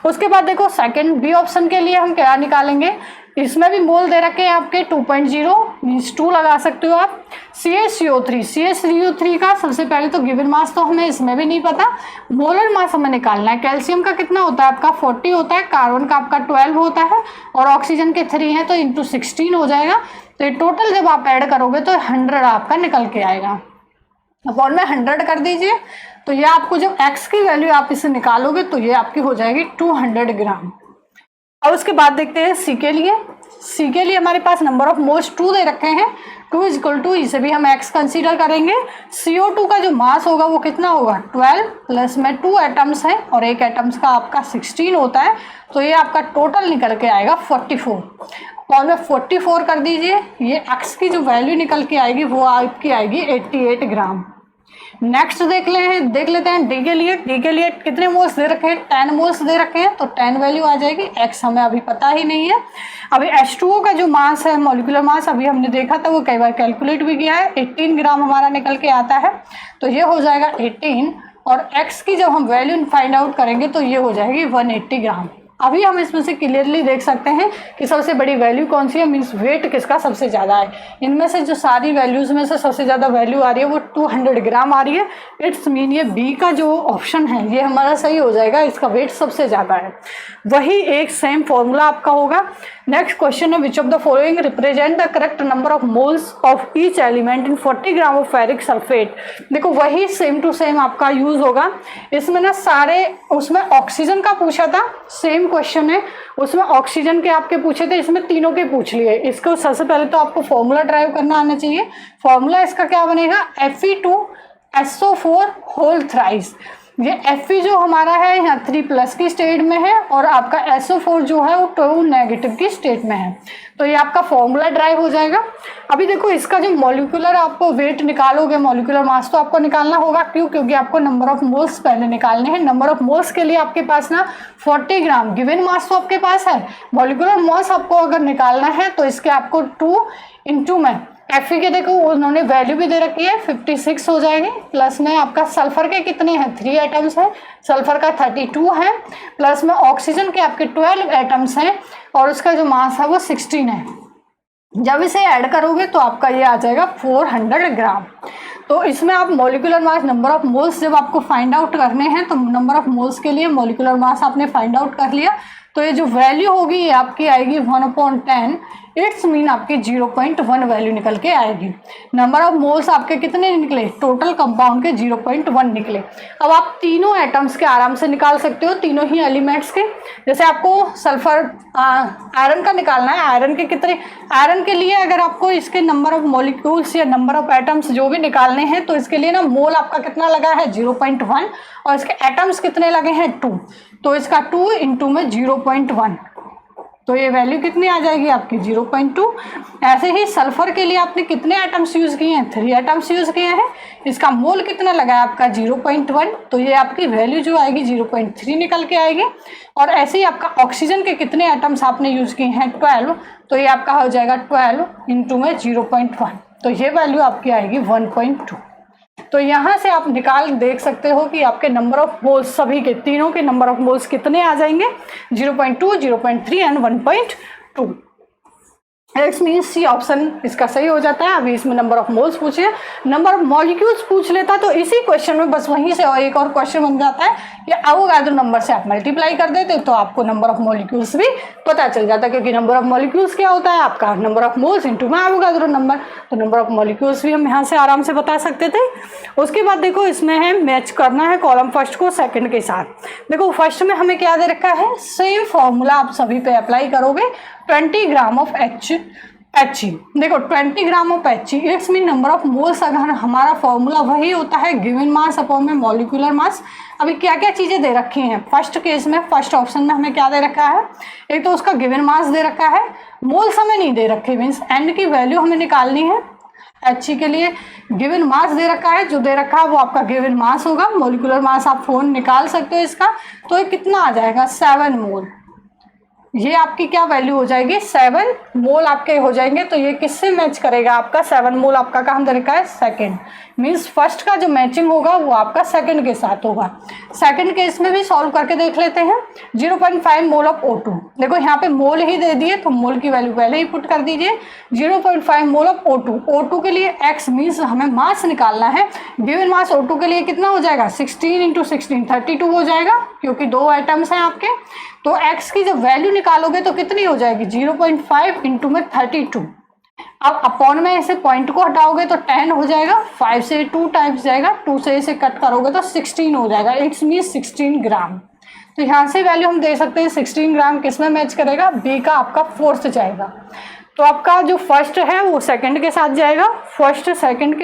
उसके बाद देखो सेकंड बी ऑप्शन के लिए हम क्या निकालेंगे, इसमें भी मोल दे रखे हैं आपके 2.0 मीन्स 2 लगा सकते हो आप। CaCO3 का सबसे पहले तो गिवन मास तो हमें इसमें भी नहीं पता, मोलर मास हमें निकालना है। कैल्शियम का कितना होता है आपका 40 होता है, कार्बन का आपका 12 होता है और ऑक्सीजन के 3 है तो इंटू 16 हो जाएगा। तो ये टोटल जब आप ऐड करोगे तो 100 आपका निकल के आएगा, अपॉन में 100 कर दीजिए। तो ये आपको जब x की वैल्यू आप इसे निकालोगे तो ये आपकी हो जाएगी 200 ग्राम। अब उसके बाद देखते हैं सी के लिए। सी के लिए हमारे पास नंबर ऑफ मोल्स 2 दे रखे हैं, 2 इक्वल टू इसे भी हम x कंसीडर करेंगे। CO2 का जो मास होगा वो कितना होगा 12 प्लस में 2 एटम्स है और एक एटम्स का आपका 16 होता है, तो ये आपका टोटल निकल के आएगा 44। और में 44 कर दीजिए, ये x की जो वैल्यू निकल के आएगी वो आपकी आएगी 88 ग्राम। नेक्स्ट देख लेते हैं डी के लिए। डी के लिए कितने मोल्स दे रखे हैं, 10 मोल्स दे रखे हैं, तो 10 वैल्यू आ जाएगी, x हमें अभी पता ही नहीं है। अभी H2O का जो मास है मॉलिक्यूलर मास अभी हमने देखा था, वो कई बार कैलकुलेट भी किया है, 18 ग्राम हमारा निकल के आता है, तो ये हो जाएगा 18 और x की जब हम वैल्यू फाइंड आउट करेंगे तो ये हो जाएगी 180 ग्राम। अभी हम इसमें से क्लियरली देख सकते हैं कि सबसे बड़ी वैल्यू कौन सी है, मीन्स वेट किसका सबसे ज़्यादा है। इनमें से जो सारी वैल्यूज़ में से सबसे ज़्यादा वैल्यू आ रही है वो 200 ग्राम आ रही है। इट्स मीन ये बी का जो ऑप्शन है ये हमारा सही हो जाएगा, इसका वेट सबसे ज़्यादा है। वही एक सेम फॉर्मूला आपका होगा। नेक्स्ट क्वेश्चन है, which of the following represent the correct number of moles of each element in 40 gram of ferric sulphate. देखो वही सेम टू सेम आपका यूज होगा। इसमें ना सारे, उसमें ऑक्सीजन का पूछा था, सेम क्वेश्चन है, उसमें ऑक्सीजन के आपके पूछे थे, इसमें तीनों के पूछ लिए। इसको सबसे पहले तो आपको फॉर्मूला ड्राइव करना आना चाहिए। फॉर्मूला इसका क्या बनेगा, Fe2SO4 होल थ्राइस। ये Fe जो हमारा है यहाँ 3+ की स्टेट में है और आपका SO4 जो है वो 2 नेगेटिव की स्टेट में है, तो ये आपका फॉर्मूला ड्राइव हो जाएगा। अभी देखो इसका जो मॉलिक्यूलर आपको वेट निकालोगे, मॉलिक्यूलर मास तो आपको निकालना होगा, क्यों, क्योंकि आपको नंबर ऑफ मोल्स पहले निकालने हैं। नंबर ऑफ मोल्स के लिए आपके पास ना 40 ग्राम गिवन मास तो आपके पास है, मॉलिक्यूलर मास आपको अगर निकालना है तो इसके आपको 2 इंटू में Fe के देखो उन्होंने वैल्यू भी दे रखी है 56 हो जाएगी, प्लस में आपका सल्फर के कितने हैं 3 एटम्स हैं, सल्फर का 32 है, प्लस में ऑक्सीजन के आपके 12 एटम्स हैं और उसका जो मास है वो 16 है। जब इसे ऐड करोगे तो आपका ये आ जाएगा 400 ग्राम। तो इसमें आप molecular mass, number of moles जब आपको फाइंड आउट करने हैं तो नंबर ऑफ मोल्स के लिए मॉलिक्यूलर मास आपने फाइंड आउट कर लिया, तो ये जो वैल्यू होगी ये आपकी आएगी 1/10। इट्स मीन आपके 0.1 वैल्यू निकल के आएगी। नंबर ऑफ मोल्स आपके कितने निकले, टोटल कंपाउंड के 0.1 निकले। अब आप तीनों एटम्स के आराम से निकाल सकते हो, तीनों ही एलिमेंट्स के। जैसे आपको सल्फर आयरन का निकालना है, आयरन के कितने, आयरन के लिए अगर आपको इसके नंबर ऑफ मॉलिक्यूल्स या नंबर ऑफ एटम्स जो भी निकालने हैं तो इसके लिए ना मोल आपका कितना लगा है 0.1 और इसके एटम्स कितने लगे हैं 2, तो इसका 2 इंटू में 0.1, तो ये वैल्यू कितनी आ जाएगी आपकी 0.2। ऐसे ही सल्फर के लिए आपने कितने एटम्स यूज़ किए हैं, 3 एटम्स यूज़ किए हैं, इसका मोल कितना लगा है आपका 0.1, तो ये आपकी वैल्यू जो आएगी 0.3 निकल के आएगी। और ऐसे ही आपका ऑक्सीजन के कितने एटम्स आपने यूज़ किए हैं 12, तो ये आपका हो जाएगा 12 इंटू में 0.1, तो ये वैल्यू आपकी आएगी 1.2। तो यहाँ से आप निकाल देख सकते हो कि आपके नंबर ऑफ मोल्स, सभी के तीनों के नंबर ऑफ मोल्स कितने आ जाएंगे 0.2, 0.3 and 1.2। It's mean C option इसका सही हो जाता है। अभी इसमें नंबर ऑफ मोल्स पूछे, नंबर ऑफ मॉलिक्यूल्स पूछ लेता तो इसी क्वेश्चन में बस वहीं से और एक और क्वेश्चन बन जाता है कि एवोगाड्रो नंबर से आप मल्टीप्लाई कर देते तो आपको नंबर ऑफ मॉलिक्यूल्स भी पता चल जाता है, क्योंकि नंबर ऑफ मॉलिक्यूल्स क्या होता है आपका नंबर ऑफ मोल्स इंटू में एवोगाड्रो नंबर, तो नंबर ऑफ मॉलिक्यूल्स भी हम यहाँ से आराम से बता सकते थे। उसके बाद देखो इसमें है मैच करना है कॉलम फर्स्ट को सेकंड के साथ। देखो फर्स्ट में हमें क्या दे रखा है, सेम फॉर्मूला आप सभी पे अप्लाई करोगे, 20 ग्राम ऑफ HE। देखो 20 gram of HE it's mean number of moles, अगर हमारा फॉर्मूला वही होता है गिवन मास अपॉन में मॉलिक्यूलर मास। अभी क्या क्या चीज़ें दे रखी हैं फर्स्ट केस में, फर्स्ट ऑप्शन में हमें क्या दे रखा है, एक तो उसका गिवन मास दे रखा है, मोल्स हमें नहीं दे रखे, मीन्स एन की वैल्यू हमें निकालनी है। HE के लिए गिवन मास दे रखा है, जो दे रखा है वो आपका गिवन मास होगा, मॉलिक्यूलर मास आप फोन निकाल सकते हो इसका, तो ये कितना आ जाएगा 7 मोल। ये आपकी क्या वैल्यू हो जाएगी 7 मोल आपके हो जाएंगे। तो ये किससे मैच करेगा, आपका 7 मोल आपका कहाँ दे रखा है सेकंड, मीन्स फर्स्ट का जो मैचिंग होगा वो आपका सेकंड के साथ होगा। सेकंड केस में भी सॉल्व करके देख लेते हैं। 0.5 मोल ऑफ O2, देखो यहाँ पे मोल ही दे दिए तो मोल की वैल्यू पहले ही पुट कर दीजिए। 0.5 मोल ऑफ O2 के लिए x मीन्स हमें मास निकालना है, गिवन मास O2 के लिए कितना हो जाएगा 16 इंटू 16 32 हो जाएगा, क्योंकि 2 आइटम्स हैं आपके। तो x की जब वैल्यू निकालोगे तो कितनी हो जाएगी 0.5 इंटू में 32। अब अपॉन में ऐसे पॉइंट को हटाओगे तो 10 हो जाएगा, 5 से 2 टाइम्स जाएगा, 2 से इसे कट करोगे तो 16 हो जाएगा, इट्स मीन 16 ग्राम। तो यहाँ से वैल्यू हम दे सकते हैं 16 ग्राम किस में मैच करेगा, बी का आपका फोर्थ जाएगा। तो आपका जो फर्स्ट है वो सेकंड के साथ जाएगा, फर्स्ट सेकंड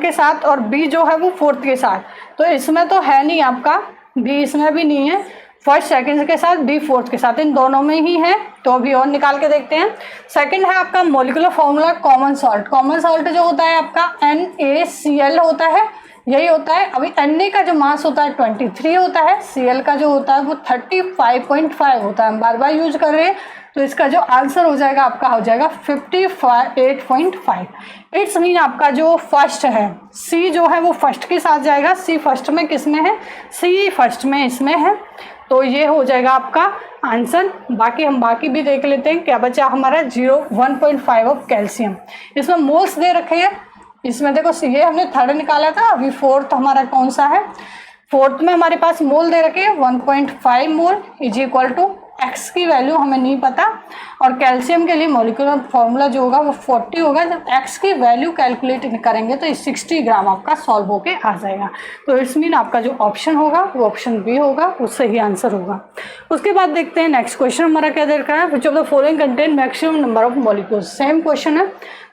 के साथ और बी जो है वो फोर्थ के साथ। तो इसमें तो है नहीं आपका बी, इसमें भी नहीं है, फर्स्ट सेकंड के साथ बी फोर्थ के साथ, इन दोनों में ही है। तो अभी और निकाल के देखते हैं। सेकंड है आपका molecular formula common salt. Common salt जो होता है आपका NaCl होता है, यही होता है। अभी Na का जो मास होता है 23 होता है, Cl का जो होता है वो 35.5 होता है, हम बार बार यूज कर रहे हैं। तो इसका जो आंसर हो जाएगा आपका हो जाएगा 58.5। इट्स मीन आपका जो फर्स्ट है सी जो है वो फर्स्ट के साथ जाएगा। सी फर्स्ट में किस में है, सी फर्स्ट में इसमें है, तो ये हो जाएगा आपका आंसर। बाकी हम बाकी भी देख लेते हैं क्या बचा हमारा 1.5 ऑफ कैल्शियम। इसमें मोल्स दे रखे हैं, इसमें देखो ये हमने थर्ड निकाला था, अभी फोर्थ हमारा कौन सा है, फोर्थ में हमारे पास मोल दे रखे हैं 1.5 mole is equal to x की वैल्यू हमें नहीं पता, और कैल्शियम के लिए मॉलिक्यूलर फॉर्मूला जो होगा वो 40 होगा। जब एक्स की वैल्यू कैलकुलेट करेंगे तो 60 ग्राम आपका सॉल्व होके आ जाएगा। तो इट्स मीन आपका जो ऑप्शन होगा वो ऑप्शन बी होगा, वो सही आंसर होगा। उसके बाद देखते हैं नेक्स्ट क्वेश्चन हमारा क्या दे रखा है, which of the following contain maximum number of molecules. Same question है,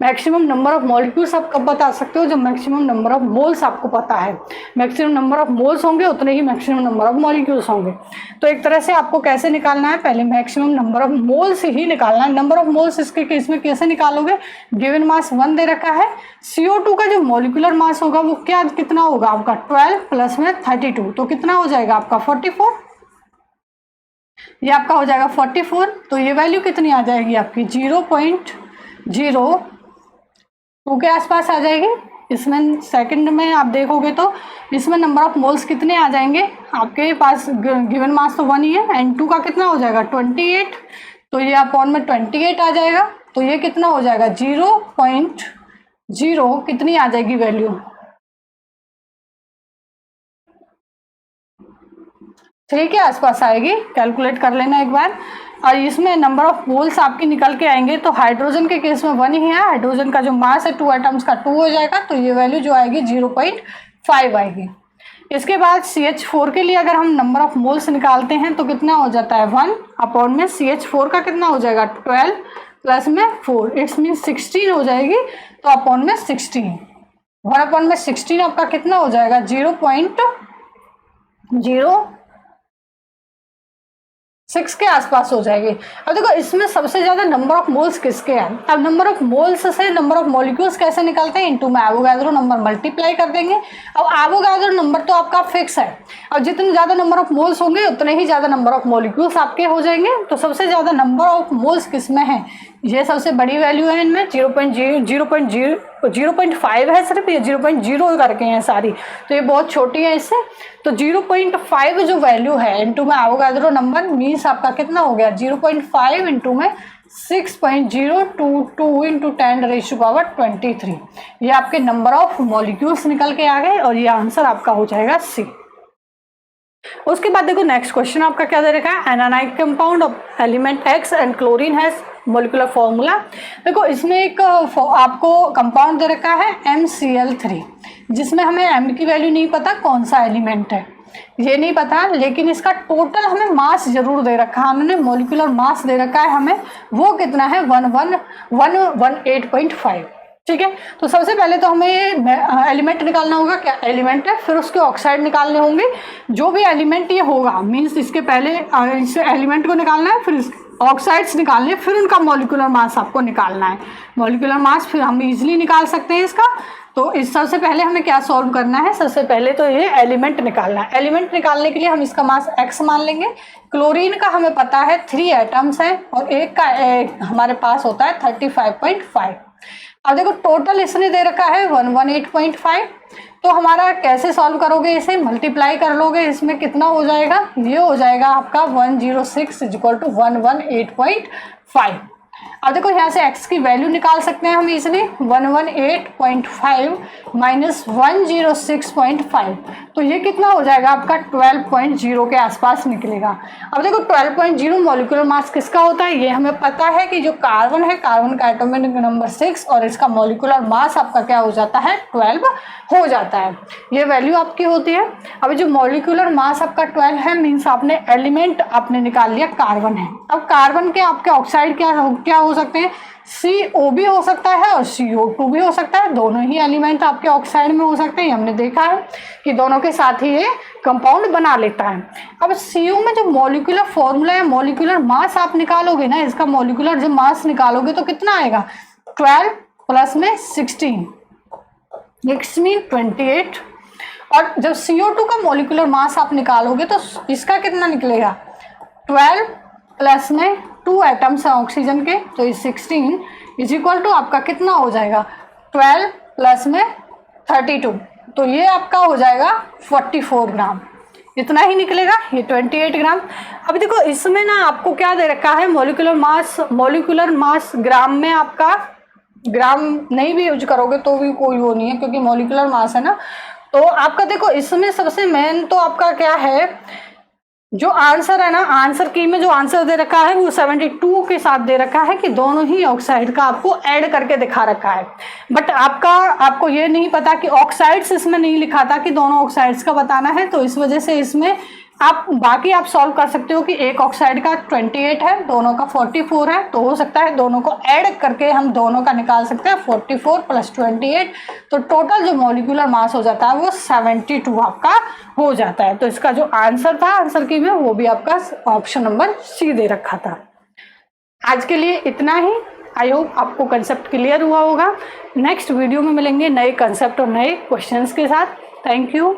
मैक्सिमम नंबर ऑफ मॉलिक्यूल्स आप कब बता सकते हो, जब मैक्सिमम नंबर ऑफ मोल्स आपको पता है। मैक्सिमम नंबर ऑफ मोल्स होंगे उतने ही मैक्सिमम नंबर ऑफ मॉलिक्यूल्स होंगे। तो एक तरह से आपको कैसे निकालना है, पहले मैक्सिमम नंबर ऑफ मोल्स ही निकालना है। नंबर ऑफ मोल्स इसके केस में कैसे निकालोगे, गिवन मास 1 दे रखा है, CO2 का जो मॉलिक्यूलर मास होगा वो क्या कितना होगा आपका 12 प्लस में 32, तो कितना हो जाएगा आपका 44, ये आपका हो जाएगा 44। तो ये वैल्यू कितनी आ जाएगी आपकी 0.02 के आसपास आ जाएगी। इसमें सेकंड में आप देखोगे तो इसमें नंबर ऑफ मोल्स कितने आ जाएंगे, आपके पास गिवन मास तो 1 ही है, N2 का कितना हो जाएगा 28, तो ये अपॉन में 28 आ जाएगा। तो ये कितना हो जाएगा 0.0 कितनी आ जाएगी वैल्यू 3 के आसपास आएगी, कैलकुलेट कर लेना एक बार। और इसमें नंबर ऑफ मोल्स आपकी निकल के आएंगे तो हाइड्रोजन के केस में 1 ही है, हाइड्रोजन का जो मास है 2 एटम्स का 2 हो जाएगा, तो ये वैल्यू जो आएगी 0.5 आएगी। इसके बाद CH4 के लिए अगर हम नंबर ऑफ मोल्स निकालते हैं तो कितना हो जाता है 1 अपॉन में CH4 का कितना हो जाएगा 12 प्लस में 4, इट्स मीन 16 हो जाएगी। तो अपॉन में 16, 1 अपॉन में 16 आपका कितना हो जाएगा 0.06 6 के आसपास हो जाएगी। अब देखो इसमें सबसे ज़्यादा नंबर ऑफ मोल्स किसके हैं। अब नंबर ऑफ मोल्स से नंबर ऑफ मॉलिक्यूल्स कैसे निकलते हैं, इनटू में एवोगाड्रो नंबर मल्टीप्लाई कर देंगे। अब एवोगाड्रो नंबर तो आपका फिक्स है, और जितने ज़्यादा नंबर ऑफ मोल्स होंगे उतने ही ज़्यादा नंबर ऑफ मॉलिक्यूल्स आपके हो जाएंगे। तो सबसे ज़्यादा नंबर ऑफ मोल्स किसमें है, ये सबसे बड़ी वैल्यू है इनमें 0.5 है सिर्फ, ये 0.0 करके हैं सारी, तो ये बहुत छोटी है इससे। तो 0.5 जो वैल्यू है इनटू में एवोगाड्रो नंबर मीन्स आपका कितना हो गया 0.5 इंटू में 6.022 इंटू 10⁻23। ये आपके नंबर ऑफ मॉलिक्यूल्स निकल के आ गए और ये आंसर आपका हो जाएगा सी। उसके बाद देखो नेक्स्ट क्वेश्चन आपका क्या दे रखा है, an ionic compound of element X and chlorine has molecular formula. देखो इसमें एक आपको कंपाउंड दे रखा है MCl3, जिसमें हमें M की वैल्यू नहीं पता, कौन सा एलिमेंट है ये नहीं पता, लेकिन इसका टोटल हमें मास जरूर दे रखा है, उन्होंने मोलिकुलर मास दे रखा है हमें, वो कितना है 118.5। ठीक है, तो सबसे पहले तो हमें एलिमेंट निकालना होगा, क्या एलिमेंट है, फिर उसके ऑक्साइड निकालने होंगे। जो भी एलिमेंट ये होगा मीन्स इसके पहले इस एलिमेंट को निकालना है, फिर ऑक्साइड्स निकालने, फिर उनका मॉलिक्यूलर मास आपको निकालना है। मॉलिक्यूलर मास फिर हम इजीली निकाल सकते हैं इसका। तो इस सबसे पहले हमें क्या सॉल्व करना है, सबसे पहले तो ये एलिमेंट निकालना है। एलिमेंट निकालने के लिए हम इसका मास x मान लेंगे। क्लोरीन का हमें पता है 3 एटम्स हैं और एक का हमारे पास होता है 35.5। अब देखो टोटल इसने दे रखा है 118.5, तो हमारा कैसे सॉल्व करोगे, इसे मल्टीप्लाई कर लोगे, इसमें कितना हो जाएगा, ये हो जाएगा आपका 106 = 118.5। अब देखो यहाँ से x की वैल्यू निकाल सकते हैं हम इजीली, 118.5 माइनस 106.5, तो ये कितना हो जाएगा आपका 12.0 के आसपास निकलेगा। अब देखो 12.0 मॉलिक्यूलर मास किसका होता है, ये हमें पता है कि जो कार्बन है, कार्बन का एटॉमिक नंबर 6 और इसका मॉलिक्यूलर मास आपका क्या हो जाता है 12 हो जाता है, ये वैल्यू आपकी होती है। अब जो मॉलिक्यूलर मास आपका 12 है मीन्स आपने एलिमेंट आपने निकाल लिया कार्बन है। अब कार्बन के आपके ऑक्साइड क्या हो सकते हैं, CO भी हो सकता है और CO2 भी हो सकता है, दोनों ही एलिमेंट आपके ऑक्साइड में हो सकते हैं। हमने देखा है कि दोनों के साथ ही ये कंपाउंड बना लेता है। अब CO में जो मॉलिक्यूलर फॉर्मूला है, मॉलिक्यूलर मास आप निकालोगे ना, इसका मॉलिक्यूलर जब मास निकालोगे तो कितना आएगा 12 प्लस में 16 नेक्स्ट मीन 28। और जब CO2 का मॉलिक्यूलर मास आप निकालोगे तो इसका कितना निकलेगा 12 प्लस में 2 एटम्स हैं ऑक्सीजन के, तो ये 16 इज इक्वल टू आपका कितना हो जाएगा 12 प्लस में 32, तो ये आपका हो जाएगा 44 ग्राम, इतना ही निकलेगा, ये 28 ग्राम। अब देखो इसमें ना आपको क्या दे रखा है मॉलिक्यूलर मास ग्राम में, आपका ग्राम नहीं भी यूज करोगे तो भी कोई वो नहीं है क्योंकि मॉलिक्यूलर मास है ना। तो आपका देखो इसमें सबसे मेन तो आपका क्या है, जो आंसर है ना, आंसर की में जो आंसर दे रखा है वो 72 के साथ दे रखा है कि दोनों ही ऑक्साइड का आपको ऐड करके दिखा रखा है। बट आपको ये नहीं पता कि ऑक्साइड्स इसमें नहीं लिखा था कि दोनों ऑक्साइड्स का बताना है, तो इस वजह से इसमें आप सॉल्व कर सकते हो कि एक ऑक्साइड का 28 है, दोनों का 44 है, तो हो सकता है दोनों को ऐड करके हम दोनों का निकाल सकते हैं 44 प्लस 28, तो टोटल जो मॉलिक्यूलर मास हो जाता है वो 72 आपका हो जाता है। तो इसका जो आंसर था आंसर की में वो भी आपका ऑप्शन नंबर सी दे रखा था। आज के लिए इतना ही, आई होप आपको कंसेप्ट क्लियर हुआ होगा। नेक्स्ट वीडियो में मिलेंगे नए कंसेप्ट और नए क्वेश्चंस के साथ। Thank you.